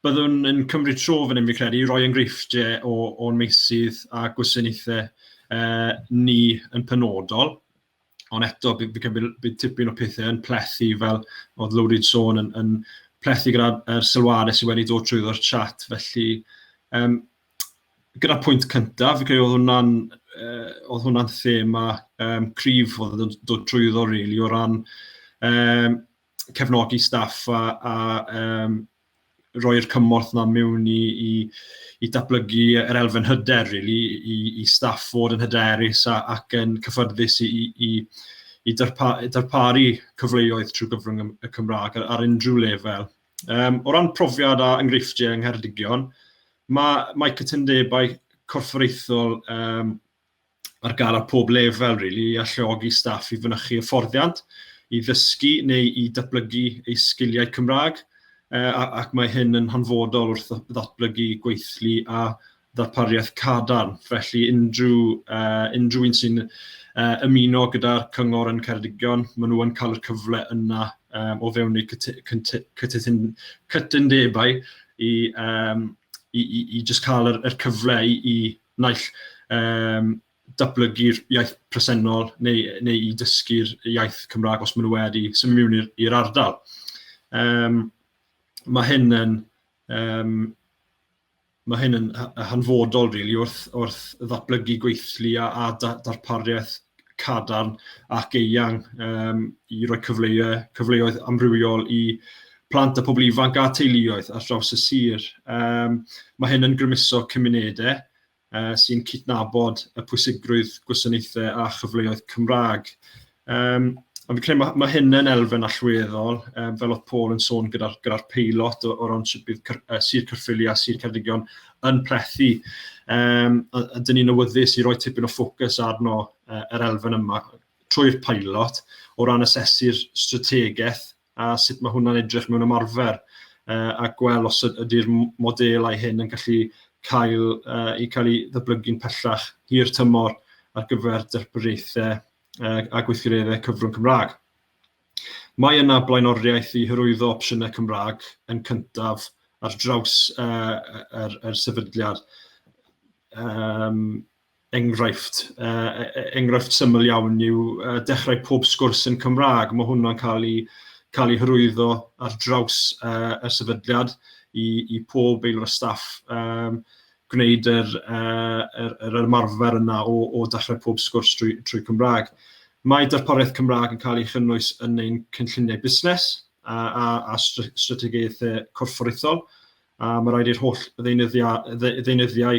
Byddwn yn cymryd tro fan hyn, fi'n credu, i roi enghreifftiau o'n meysydd a gwasanaethau ni yn penodol. Ond eto, bydd tipyn o pethau yn plethu fel oedd Lwri'n sôn yn plethu gyda'r sylwadau sydd wedi dod trwy'r chat. Felly, gyda'r pwynt cyntaf, fi'n credu oedd hwnna'n thema cryf oedd yn dod trwyddo rili o ran cefnogi staff a roi'r cymorth yna mewn i datblygu yr elfen hyder rili, i staff fod yn hyderus ac yn cyfforddus i darparu cyfleoedd trwy gyfrwng y Cymraeg ar unrhyw lefel. O ran profiad a enghreifftiau yng Ngheredigion, mae cytundebau corfforaethol ar gael ar pob lefel rili, i alluogi staff i fynychu hyfforddiant, i ddysgu neu i datblygu eu sgiliau Cymraeg, ac mae hyn yn hanfodol wrth ddatblygu gweithlu a darpariaeth cadarn. Felly unrhyw un sy'n ymuno gyda'r Cyngor yn Ceredigion, maen nhw yn cael y cyfle yna o fewn eu cytundebau i just cael yr cyfle i naill datblygu'r iaith presennol neu i dysgu'r iaith Cymraeg os maen nhw wedi symud mewn i'r ardal. Mae hyn yn hanfodol rili wrth ddatblygu gweithlu a darpariaeth cadarn ac eang i roi cyfleoedd amrywiol i plant a pobl ifanc a teuluoedd ar draws y sir. Mae hyn yn grymuso cymunedau sy'n cydnabod y pwysigrwydd gwasanaethau a chyfleoedd Cymraeg. Ond fi'n credu mae hyn yn elfen allweddol, fel oedd Paul yn sôn gyda'r peilot o ran sut bydd Sir Caerffili a Sir Ceredigion yn plethu. Dyn ni'n awyddus i roi tipyn o ffocws arno yr elfen yma trwy'r peilot o ran asesu'r strategaeth a sut mae hwnna'n edrych mewn ymarfer a gweld os ydy'r modelau hyn yn gallu cael ei ddyblygu'n pellach hir tymor ar gyfer darpariaethau a gweithgareddau cyfrwng Cymraeg. Mae yna blaenoriaeth i hyrwyddo opsiynau Cymraeg yn cyntaf ar draws yr sefydliad. Enghraifft syml iawn yw dechrau pob sgwrs yn Cymraeg. Mae hwnna'n cael ei hyrwyddo ar draws y sefydliad i pob aelod o staff gwneud yr ymarfer yna o dechrau pob sgwrs trwy Cymraeg. Mae darpariaeth Cymraeg yn cael ei chynnwys yn ein cynlluniau busnes a strategaethau corfforaethol. Mae rhaid i'r holl ddeunyddiau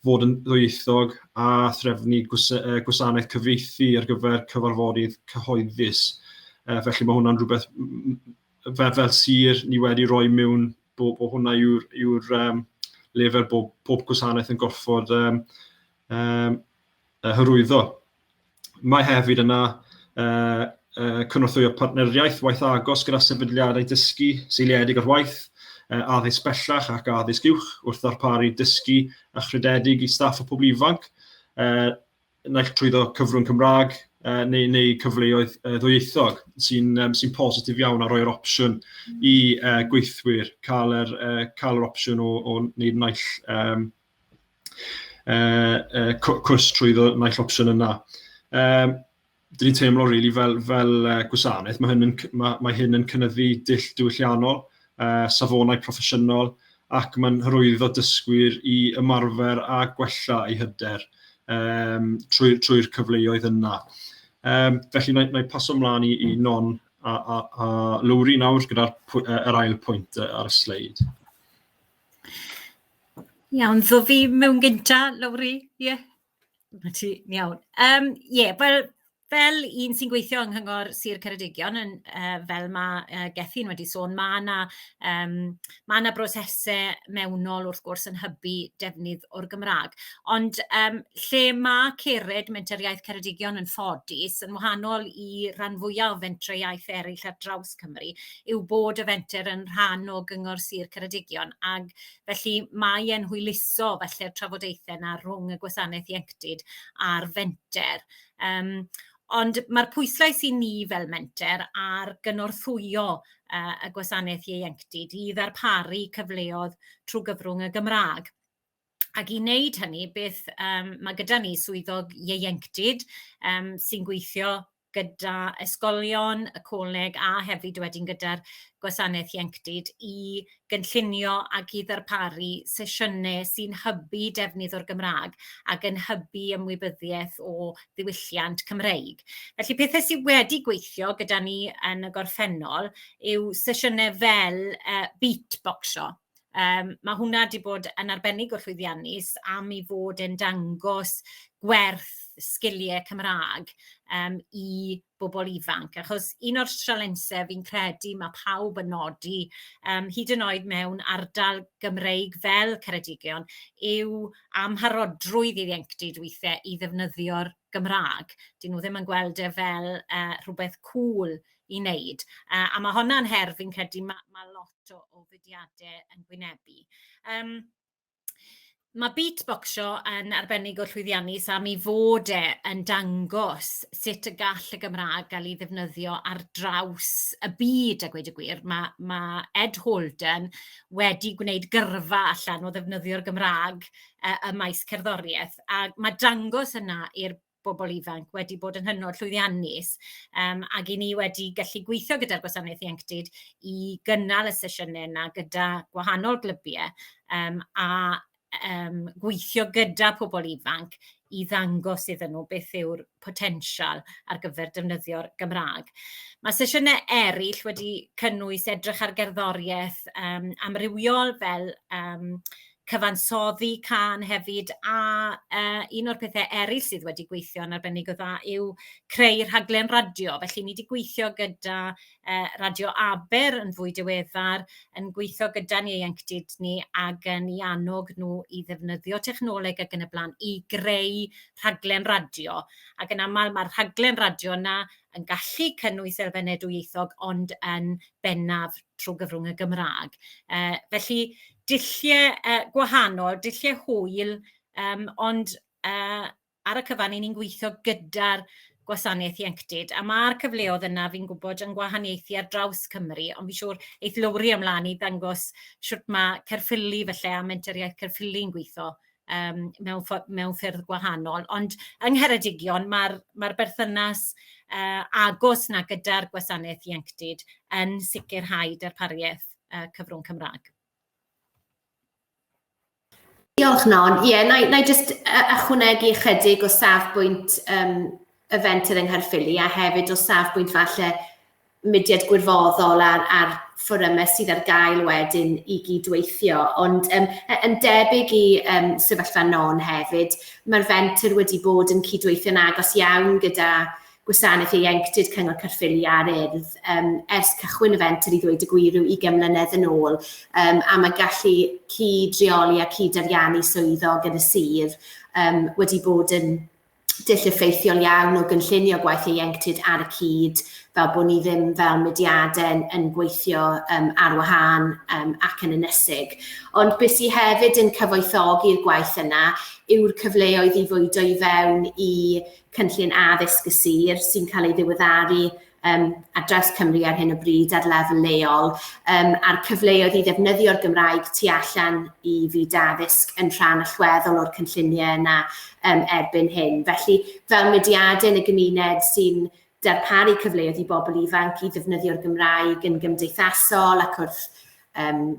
fod yn ddwyieithog a threfnu gwasanaeth cyfieithu ar gyfer cyfarfodydd cyhoeddus. Felly mae hwnna'n rhywbeth fel sir ni wedi rhoi mewn bod hwnna yw'r lefel pob gwasanaeth yn gorfod hyrwyddo. Mae hefyd yna cynorthwyo partneriaeth waith agos gyda sefydliadau dysgu seiliedig ar waith, addysg bellach ac addysg uwch wrth ddarparu dysgu a chrydedig i staff a pobl ifanc, naill trwyddo cyfrwng Cymraeg neu cyfleoedd ddwyieithog sy'n positif iawn a roi'r opsiwn i gweithwyr cael yr opsiwn o wneud naill cwrs trwyddo naill opsiwn yna. Dyn ni'n teimlo rili fel gwasanaeth, mae hyn yn cynyddu dull diwylliannol, safonau proffesiynol ac mae'n hyrwyddo dysgwyr i ymarfer a gwella eu hyder trwy'r cyfleoedd yna. Felly, na i paso ymlaen i Non a Lwri nawr gyda'r ail pwynt ar y sleid. Iawn, ddo fi mewn gynta, Lwri, ie? Iawn. Fel un sy'n gweithio yng Nghyngor Sir Ceredigion, fel mae Gethin wedi sôn, mae yna brosesau mewnol wrth gwrs yn hybu defnydd o'r Gymraeg. Ond lle mae cered Menter Iaith Ceredigion yn ffodus, yn wahanol i ran fwyaf o fentrau iaith eraill ar draws Cymru, yw bod y fenter yn rhan o Gyngor Sir Ceredigion, ac felly mae e'n hwyluso felly'r trafodaethau yna rhwng y gwasanaeth ieuenctid a'r fenter. Ond mae'r pwyslais i ni fel menter ar gynorthwyo y gwasanaeth ieuenctid i ddarparu cyfleoedd trwy gyfrwng y Gymraeg. Ac i wneud hynny, beth mae gyda ni swyddog ieuenctid sy'n gweithio gyda ysgolion, y coleg a hefyd wedyn gyda'r gwasanaeth ieuenctid i gynllunio ac i ddarparu sesiynau sy'n hybu defnydd o'r Gymraeg ac yn hybu ymwybyddiaeth o ddiwylliant Cymreig. Felly pethau sydd wedi gweithio gyda ni yn y gorffennol yw sesiynau fel beatboxio. Mae hwnna wedi bod yn arbennig o llwyddiannus am i fod yn dangos gwerth sgiliau Cymraeg i bobl ifanc. Achos un o'r sialensau fi'n credu mae pawb yn nodi hyd yn oed mewn ardal Gymreig fel Ceredigion yw amharodrwydd ieuenctid weithiau i ddefnyddio'r Gymraeg. Dyn nhw ddim yn gweld e fel rhywbeth cool i wneud. A mae hwnna'n her fi'n credu mae lot o fudiadau yn gwynebu. Mae beatboxio yn arbennig o llwyddiannus am i fod yn dangos sut y gall y Gymraeg gael ei ddefnyddio ar draws y byd, a gweud y gwir. Mae Ed Holden wedi gwneud gyrfa allan o ddefnyddio'r Gymraeg y maes cerddoriaeth, a mae dangos yna i'r bobl ifanc wedi bod yn hynod llwyddiannus, ac i ni wedi gallu gweithio gyda'r gwasanaeth ieuenctid i gynnal y sesiynau yna gyda gwahanol glybiau a gweithio gyda pobl ifanc i ddangos iddyn nhw beth yw'r potensial ar gyfer defnyddio'r Gymraeg. Mae sesiynau eraill wedi cynnwys edrych ar gerddoriaeth amrywiol fel cyfansoddi can hefyd, a un o'r pethau eraill sydd wedi gweithio yn arbennig o dda yw creu rhaglen radio. Felly ni wedi gweithio gyda radio Aber yn fwy diweddar, yn gweithio gyda ni ieuenctid ni ac yn ei annog nhw i ddefnyddio technoleg ac yn y blaen i greu rhaglen radio. Ac yn aml mae'r rhaglen radio yna yn gallu cynnwys elfennau ddwyieithog ond yn bennaf trwy gyfrwng y Gymraeg. Felly dulliau gwahanol, dulliau hwyl, ond ar y cyfan ni'n gweithio gyda'r gwasanaeth ieuenctid, a mae'r cyfleoedd yna fi'n gwybod yn gwahaniaethu ar draws Cymru, ond fi'n siŵr eith lowri ymlaen i ddangos siwrt mae Caerffili felly a Menter Iaith Caerffili'n gweithio mewn ffyrdd gwahanol. Ond yng Ngheredigion mae'r berthynas agos na gyda'r gwasanaeth ieuenctid yn sicrhau darpariaeth cyfrwng Cymraeg. Diolch Non. Na i just ychwanegu chydig o safbwynt y fenter yng Nghaerffili a hefyd o safbwynt falle mudiad gwirfoddol ar fforymau sydd ar gael wedyn i gydweithio. Ond yn debyg i sefyllfa Non hefyd, mae'r fenter wedi bod yn cydweithio'n agos iawn gyda gwasanaeth ieuenctid Cyngor Caerffili a'r Urdd ers cychwyn y fenter i ddweud y gwir yw 20 mlynedd yn ôl, a mae gallu cyd-reoli a cyd-ariannu swyddog yn y sir wedi bod yn dull effeithiol iawn o gynllunio gwaith ieuenctid ar y cyd, fel bod ni ddim fel mudiadau yn gweithio ar wahân ac yn ynysig. Ond beth sydd hefyd yn cyfoethogi'r gwaith yna yw'r cyfleoedd i fwydo i fewn i cynllun addysg y sir sy'n cael ei ddiweddaru ar draws Cymru ar hyn o bryd ar lefel leol, a'r cyfleoedd i ddefnyddio'r Gymraeg tu allan i fyd addysg yn rhan allweddol o'r cynlluniau yna erbyn hyn. Felly, fel mudiadau yn y gymuned sy'n darparu cyfleoedd i bobl ifanc i ddefnyddio'r Gymraeg yn gymdeithasol ac wrth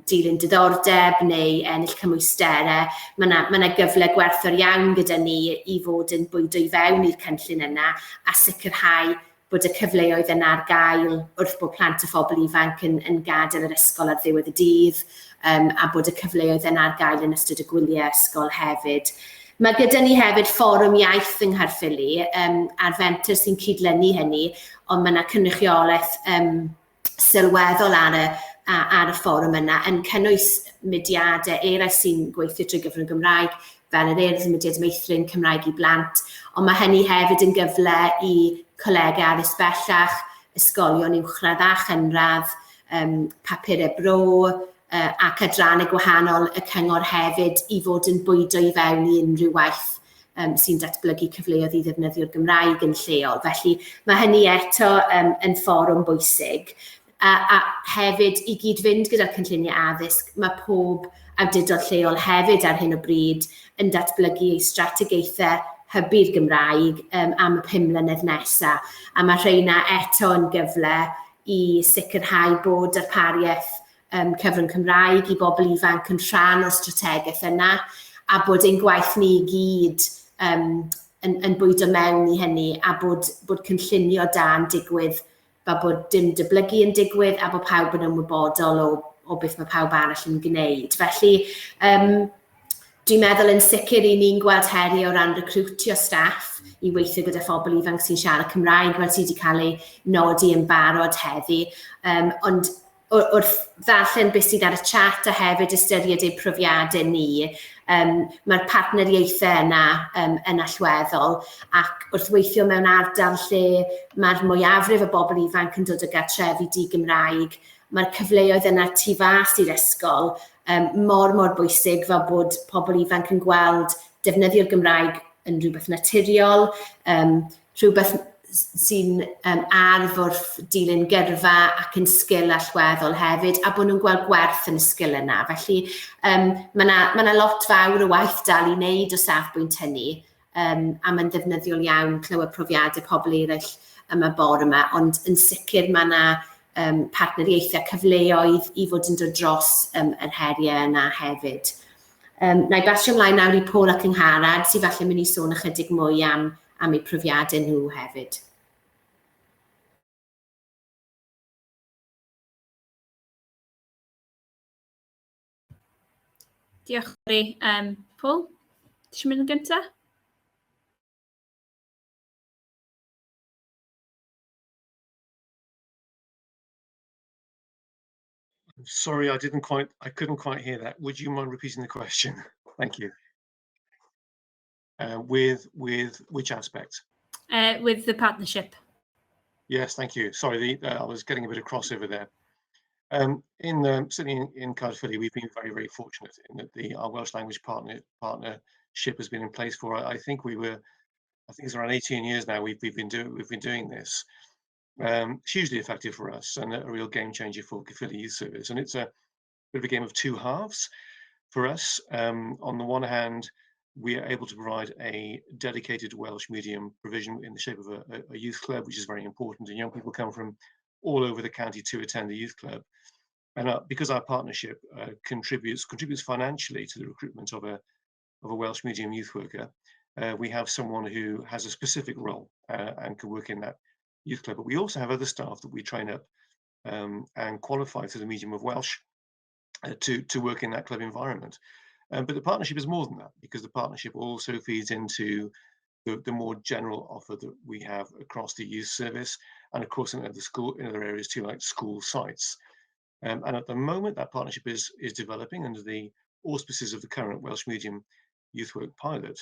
dilyn diddordeb neu ennill cymwysterau, mae yna gyfle gwerthfawr iawn gyda ni i fod yn bwydo i fewn i'r cynllun yna a sicrhau bod y cyfleoedd yna ar gael wrth bod plant a phobl ifanc yn gadael yr ysgol ar ddiwedd y dydd, a bod y cyfleoedd yna ar gael yn ystod y gwyliau ysgol hefyd. Mae gyda ni hefyd fforwm iaith yng Nghaerffili a'r fenter sy'n cydlynu hynny, ond mae yna cynrychiolaeth sylweddol ar y fforwm yna yn cynnwys mudiadau eraill sy'n gweithio trwy gyfrwng Gymraeg, fel yr Urdd, mudiad meithrin Cymraeg i blant, ond mae hynny hefyd yn gyfle i colegau addysg bellach, ysgolion uwchradd a chynradd, papurau bro, ac adrannau gwahanol y cyngor hefyd i fod yn bwydo i fewn i unrhyw waith sy'n datblygu cyfleoedd i ddefnyddio'r Gymraeg yn lleol. Felly mae hynny eto yn fforwm bwysig. A hefyd i gyd-fynd gyda'r cynlluniau addysg, mae pob awdurdod lleol hefyd ar hyn o bryd yn datblygu ei strategaethau hybu'r Gymraeg am y 5 mlynedd nesaf. A mae rheina eto yn gyfle i sicrhau bod darpariaeth cyfrwng Cymraeg i bobl ifanc yn rhan o strategaeth yna, a bod ein gwaith ni i gyd yn bwydo mewn i hynny, a bod cynllunio da'n digwydd, bod dim dyblygu yn digwydd, a bod pawb yn ymwybodol o beth mae pawb arall yn gwneud. Felly, dwi'n meddwl yn sicr i ni'n gweld heriau o ran recrwtio staff i weithio gyda phobl ifanc sy'n siarad Cymraeg, fel sydd wedi cael ei nodi yn barod heddi, ond wrth ddarllen beth sydd ar y chat a hefyd ystyried eu profiadau ni, mae'r partneriaethau yna yn allweddol, ac wrth weithio mewn ardal lle mae'r mwyafrif o bobl ifanc yn dod o gartrefi di-Gymraeg, mae'r cyfleoedd yna tu fas i'r ysgol mor bwysig fel bod pobl ifanc yn gweld defnyddio'r Gymraeg yn rhywbeth naturiol, rhywbeth sy'n arf wrth dilyn gyrfa ac yn sgil allweddol hefyd, a bod nhw'n gweld gwerth yn y sgil yna. Felly mae yna lot fawr o waith dal i wneud o safbwynt hynny, a mae'n ddefnyddiol iawn clywed profiadau pobl eraill yma bore yma, ond yn sicr mae yna partneriaethau cyfleoedd i fod yn dod dros yr heriau yna hefyd. Na i basio ymlaen nawr i Paul ac Angharad, sydd falle mynd i sôn ychydig mwy am eu profiadau nhw hefyd. Diolch, Mary. Paul, ti eisiau mynd yn gyntaf? Sorry, I couldn't quite hear that. Would you mind repeating the question? Thank you. With which aspect? With the partnership. Yes, thank you. Sorry, I was getting a bit of crossover there. Certainly in Caerphilly, we've been very, very fortunate in that our Welsh language partnership has been in place for, I think it's around 18 years now. We've been doing this. It's hugely effective for us and a real game changer for Caerphilly Youth Service. And it's a bit of a game of two halves for us. On the one hand, we are able to provide a dedicated Welsh medium provision in the shape of a youth club, which is very important. And young people come from all over the county to attend the youth club. And because our partnership contributes financially to the recruitment of a Welsh medium youth worker, we have someone who has a specific role and can work in that youth club. But we also have other staff that we train up and qualify through the medium of Welsh to work in that club environment. But the partnership is more than that, because the partnership also feeds into the more general offer that we have across the youth service, and of course in other areas too, like school sites. And at the moment, that partnership is developing under the auspices of the current Welsh medium youth work pilot.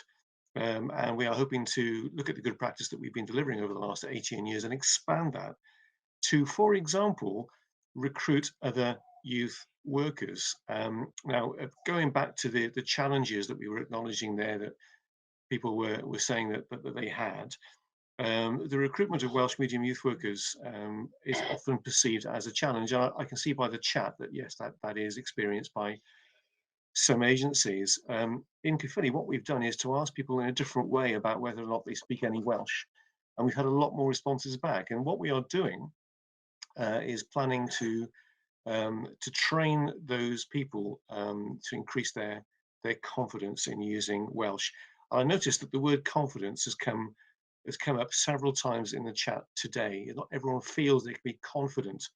And we are hoping to look at the good practice that we've been delivering over the last 18 years and expand that to, for example, recruit other youth workers. Now, going back to the challenges that we were acknowledging there, that people were saying that they had, the recruitment of Welsh medium youth workers is often perceived as a challenge. And I can see by the chat that yes, that is experienced by some agencies. In Caerphilly, what we've done is to ask people in a different way about whether or not they speak any Welsh, and we've had a lot more responses back. And what we are doing is planning to train those people to increase their confidence in using Welsh. I noticed that the word confidence has come up several times in the chat today. Not everyone feels they can be confident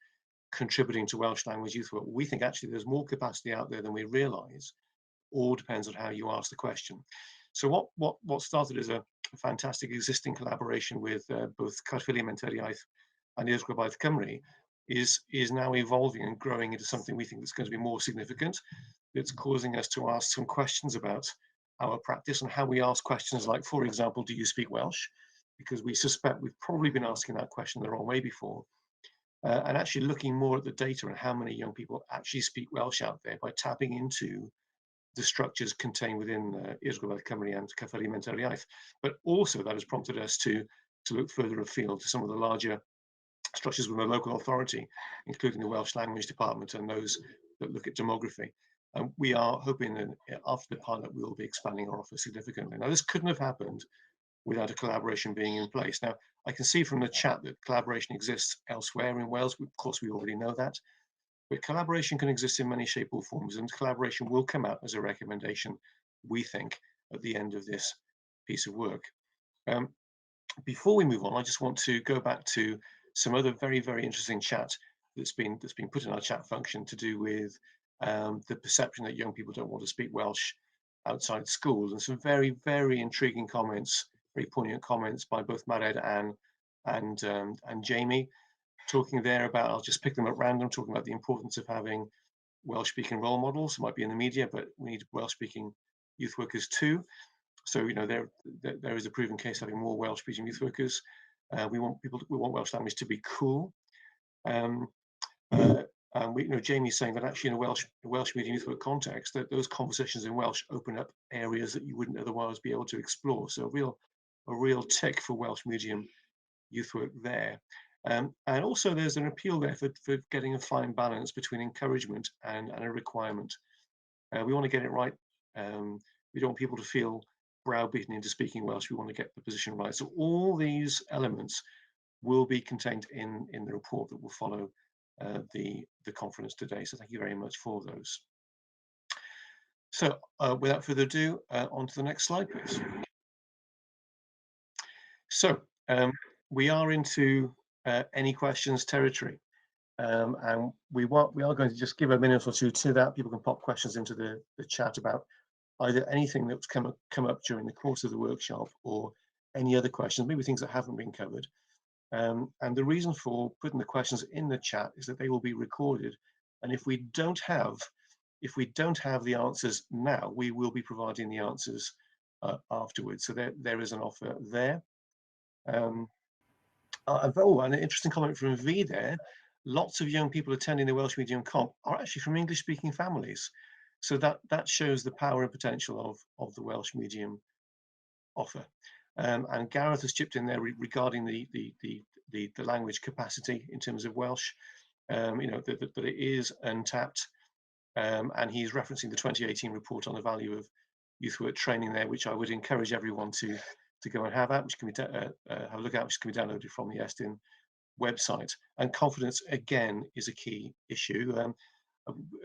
contributing to Welsh language youth work. We think actually there's more capacity out there than we realise. All depends on how you ask the question. So what started as a fantastic existing collaboration with both Cyfrwng, Mae'n, eraill and Gwaith Cymru is now evolving and growing into something we think that's going to be more significant. It's causing us to ask some questions about our practice and how we ask questions like, for example, do you speak Welsh? Because we suspect we've probably been asking that question the wrong way before. And actually looking more at the data and how many young people actually speak Welsh out there by tapping into the structures contained within Gwaith Cymru and Cyfrwng, Mae'n, eraill. But also that has prompted us to look further afield to some of the larger structures within the local authority, including the Welsh Language Department and those that look at demography. And we are hoping that after the pilot, we will be expanding our offer significantly. Now, this couldn't have happened without a collaboration being in place. Now, I can see from the chat that collaboration exists elsewhere in Wales. Of course, we already know that. But collaboration can exist in many shapes or forms, and collaboration will come out as a recommendation, we think, at the end of this piece of work. Before we move on, I just want to go back to some other very, very interesting chat that's been put in our chat function to do with the perception that young people don't want to speak Welsh outside schools, and some very, very intriguing comments, very poignant comments by both Mae'r and Jamie, talking there about, I'll just pick them at random, talking about the importance of having Welsh-speaking role models. It might be in the media, but we need Welsh-speaking youth workers too. So, you know, there is a proven case having more Welsh-speaking youth workers. We want Welsh language to be cool. Jamie's saying that actually in a Welsh medium youth work context, that those conversations in Welsh open up areas that you wouldn't otherwise be able to explore. So a real tick for Welsh medium youth work there. And also there's an appeal there for getting a fine balance between encouragement and a requirement. We want to get it right. We don't want people to feel browbeaten into speaking Welsh. We want to get the position right. So all these elements will be contained in the report that will follow the conference today. So thank you very much for those. So without further ado, on to the next slide, please. So we are into any questions territory. And we are going to just give a minute or two to that. People can pop questions into the chat about either anything that's come up during the course of the workshop or any other questions, maybe things that haven't been covered. And the reason for putting the questions in the chat is that they will be recorded. And if we don't have the answers now, we will be providing the answers afterwards. So there is an offer there. And an interesting comment from V there. Lots of young people attending the Welsh Medium Comp are actually from English-speaking families. So that shows the power and potential of the Welsh Medium offer. And Gareth has chipped in there regarding the language capacity in terms of Welsh. That it is untapped, and he's referencing the 2018 report on the value of youth work training there, which I would encourage everyone to go and have which can be have a look at, which can be downloaded from the Estyn website. And confidence again is a key issue.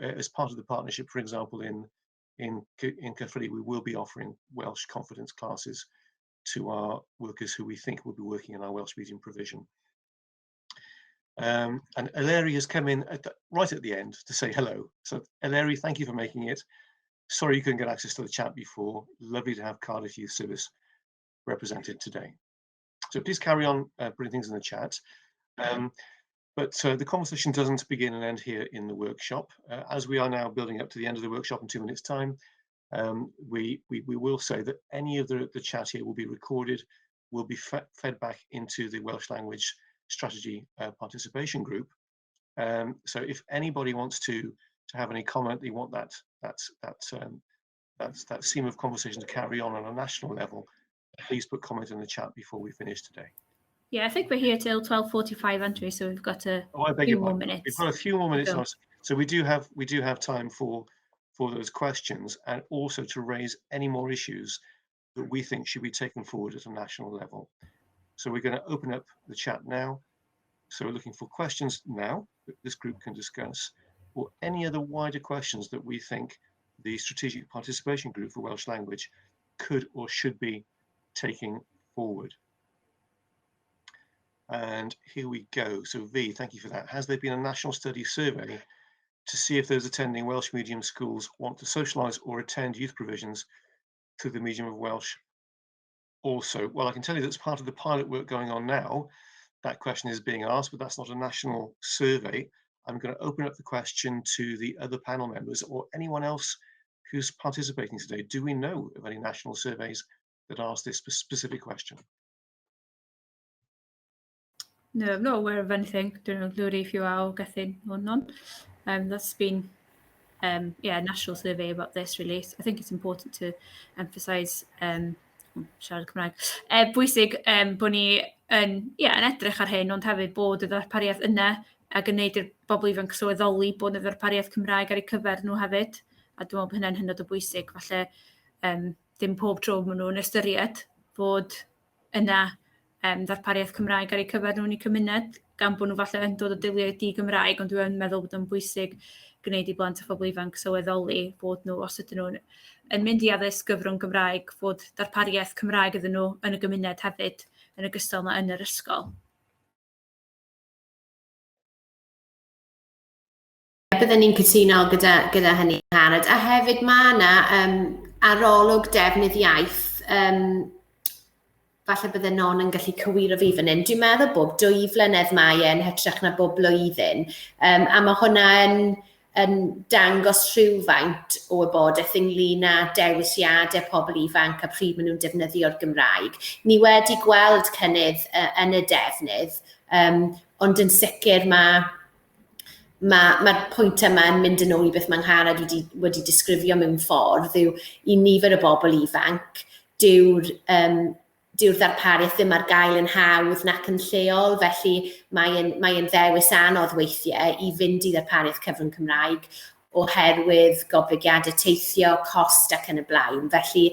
As part of the partnership, for example, in Cyfrwng, we will be offering Welsh confidence classes to our workers who we think will be working in our Welsh medium provision. And Eleri has come in right at the end to say hello. So Eleri, thank you for making it. Sorry you couldn't get access to the chat before. Lovely to have Cardiff Youth Service represented today. So please carry on putting things in the chat. But the conversation doesn't begin and end here in the workshop. As we are now building up to the end of the workshop in 2 minutes' time, we will say that any of the chat here will be recorded, will be fed back into the Welsh Language Strategy Participation Group. So if anybody wants to have any comment, they want that seam of conversation to carry on a national level, please put comment in the chat before we finish today. Yeah, I think we're here till 12:45, aren't we? So we've got a few more minutes. We've got a few more minutes. So we do have time for those questions, and also to raise any more issues that we think should be taken forward at a national level. So we're going to open up the chat now. So we're looking for questions now that this group can discuss, or any other wider questions that we think the Strategic Participation Group for Welsh Language could or should be taking forward. And here we go. So V, thank you for that. Has there been a national study survey to see if those attending Welsh medium schools want to socialise or attend youth provisions through the medium of Welsh also? Well, I can tell you that's part of the pilot work going on now. That question is being asked, but that's not a national survey. I'm going to open up the question to the other panel members or anyone else who's participating today. Do we know of any national surveys that ask this specific question? No, I'm not aware of anything. Don't know, Luri, if you are, or Gethin, or none. That's been a national survey about this, really. I think it's important to emphasise siarad Cymraeg. Bwysig bod ni yn edrych ar hyn, ond hefyd bod y ddarpariaeth yna ac yn gwneud i'r bobl ifanc sylweddoli bod y ddarpariaeth Cymraeg ar eu cyfer nhw hefyd. A dwi'n meddwl bod hynny'n hynod o bwysig. Falle dim pob tro maen nhw'n ystyried bod yna ddarpariaeth Cymraeg ar eu cyfer nhw'n eu cymuned, gan bod nhw falle yn dod o deuluoedd di-Gymraeg, ond dwi'n meddwl bod yn bwysig gwneud i blant a phobl ifanc sylweddoli bod nhw, os ydyn nhw'n mynd i addysg gyfrwng Gymraeg, bod darpariaeth Cymraeg iddyn nhw yn y gymuned hefyd, yn ogystal yma yn yr ysgol. Byddwn ni'n cytuno gyda hynny, Harad. A hefyd mae yna arolwg defnydd iaith, falle bydde non yn gallu cywiro fi fan hyn. Dwi'n meddwl bob 2 flynedd Mae'n hytrach na bob blwyddyn, a mae hwnna yn dangos rhywfaint o wybodaeth ynglyn â dewisiadau pobl ifanc a pryd maen nhw'n defnyddio'r Gymraeg. Ni wedi gweld cynnydd yn y defnydd, ond yn sicr mae'r pwynt yma yn mynd yn ôl i beth mae'n Harad wedi disgrifio mewn ffordd, yw i nifer y bobl ifanc, dyw'r ddarpariaeth ddim ar gael yn hawdd nac yn lleol, felly mae'n ddewis anodd weithiau i fynd i ddarpariaeth cyfrwng Cymraeg oherwydd goblygiadau teithio, cost ac yn y blaen. Felly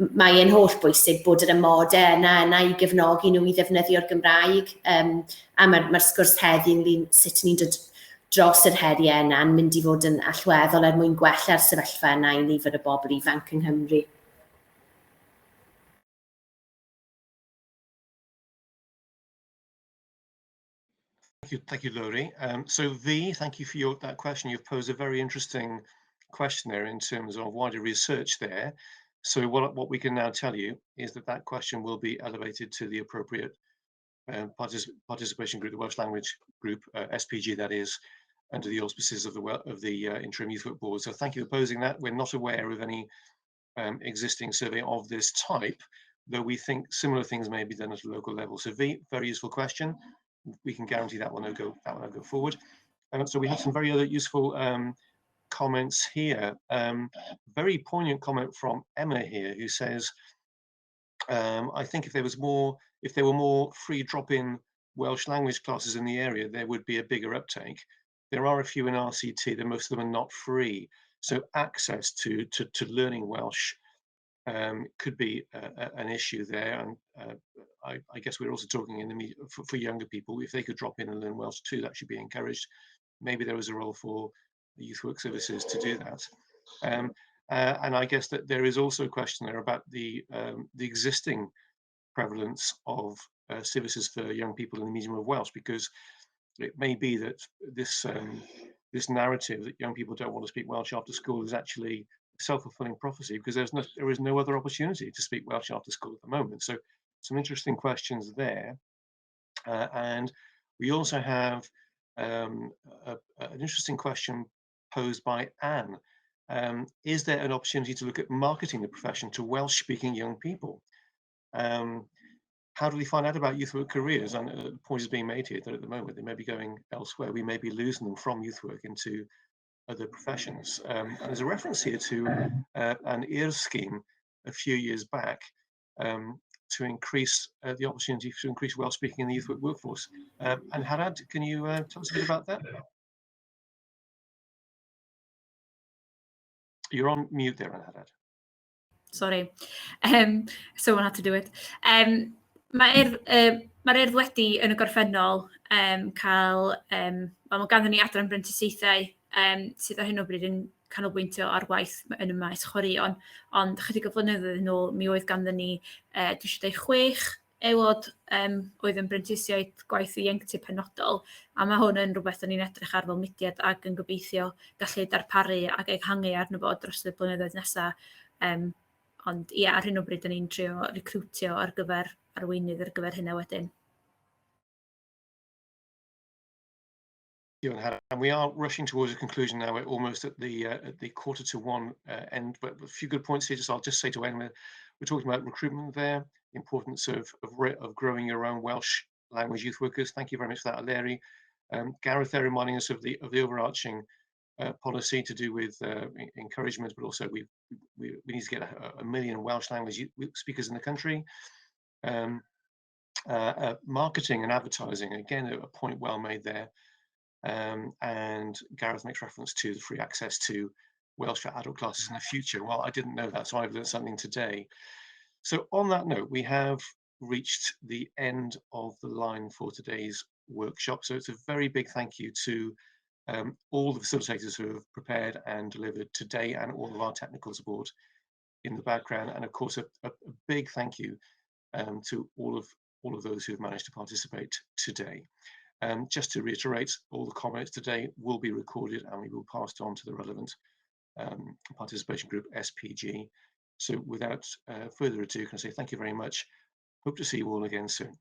mae'n holl bwysig bod yr amodau yna i gefnogi nhw i ddefnyddio'r Gymraeg, a mae'r sgwrs heddi ynglyn sut ni'n dod dros yr heriau yna yn mynd i fod yn allweddol mwyn gwella'r sefyllfa yna i nifer y bobl ifanc yng Nghymru. Thank you, Lori. So V, thank you for that question. You've posed a very interesting question there in terms of wider research there. So what we can now tell you is that question will be elevated to the appropriate participation group, the Welsh language group, SPG that is, under the auspices of the Interim Youth Work Board. So thank you for posing that. We're not aware of any existing survey of this type, though we think similar things may be done at a local level. So V, very useful question. We can guarantee that one will go forward. So we have some very other useful comments here. Very poignant comment from Emma here, who says, I think if there were more free drop-in Welsh language classes in the area, there would be a bigger uptake. There are a few in RCT, but most of them are not free. So access to learning Welsh could be an issue there, and I guess we're also talking for younger people. If they could drop in and learn Welsh too, that should be encouraged. Maybe there is a role for the youth work services to do that. And I guess that there is also a question there about the existing prevalence of services for young people in the medium of Welsh, because it may be that this narrative that young people don't want to speak Welsh after school is actually self-fulfilling prophecy, because there is no other opportunity to speak Welsh after school at the moment. So some interesting questions there. And we also have an interesting question posed by Anne. Is there an opportunity to look at marketing the profession to Welsh-speaking young people? How do we find out about youth work careers? And the point is being made here that at the moment they may be going elsewhere. We may be losing them from youth work into other professions. And there's a reference here to an Mae'r scheme a few years back to increase the opportunity to increase Welsh speaking in the youth work workforce. And Harad, can you tell us a bit about that? You're on mute there, Harad. Sorry. Someone had to do it. Mae'r Urdd wedi yn y gorffennol cael, mae ganddyn ni adran brentisiaethau sydd ar hyn o bryd yn canolbwyntio ar waith yn y maes chwaraeon, ond chydig o flynyddoedd yn ôl mi oedd ganddyn ni, dwi eisiau dweud 6 aelod oedd yn brentisiaid Gwaith Ieuenctid penodol, a mae hwn yn rhywbeth ni'n edrych ar fel mudiad ac yn gobeithio gallu darparu ac ehangu arno fo dros y blynyddoedd nesaf Ond ie, ar hyn o bryd, ni'n trio recrwtio ar gyfer arweinydd ar gyfer hynna wedyn. And we are rushing towards a conclusion now. We're almost at the 1:45 end, but a few good points here. I'll just say to end, we're talking about recruitment there, the importance of growing your own Welsh language youth workers. Thank you very much for that, Larry. Gareth there reminding us of the overarching policy to do with encouragement, but also we need to get a million Welsh language speakers in the country. Marketing and advertising, again, a point well made there. And Gareth makes reference to the free access to Welsh for adult classes in the future. Well, I didn't know that, so I've learned something today. So on that note, we have reached the end of the line for today's workshop. So it's a very big thank you to all the facilitators who have prepared and delivered today, and all of our technical support in the background. And of course, a big thank you to all of those who have managed to participate today. Just to reiterate, all the comments today will be recorded and we will pass it on to the relevant participation group, SPG. So without further ado, can I say thank you very much. Hope to see you all again soon.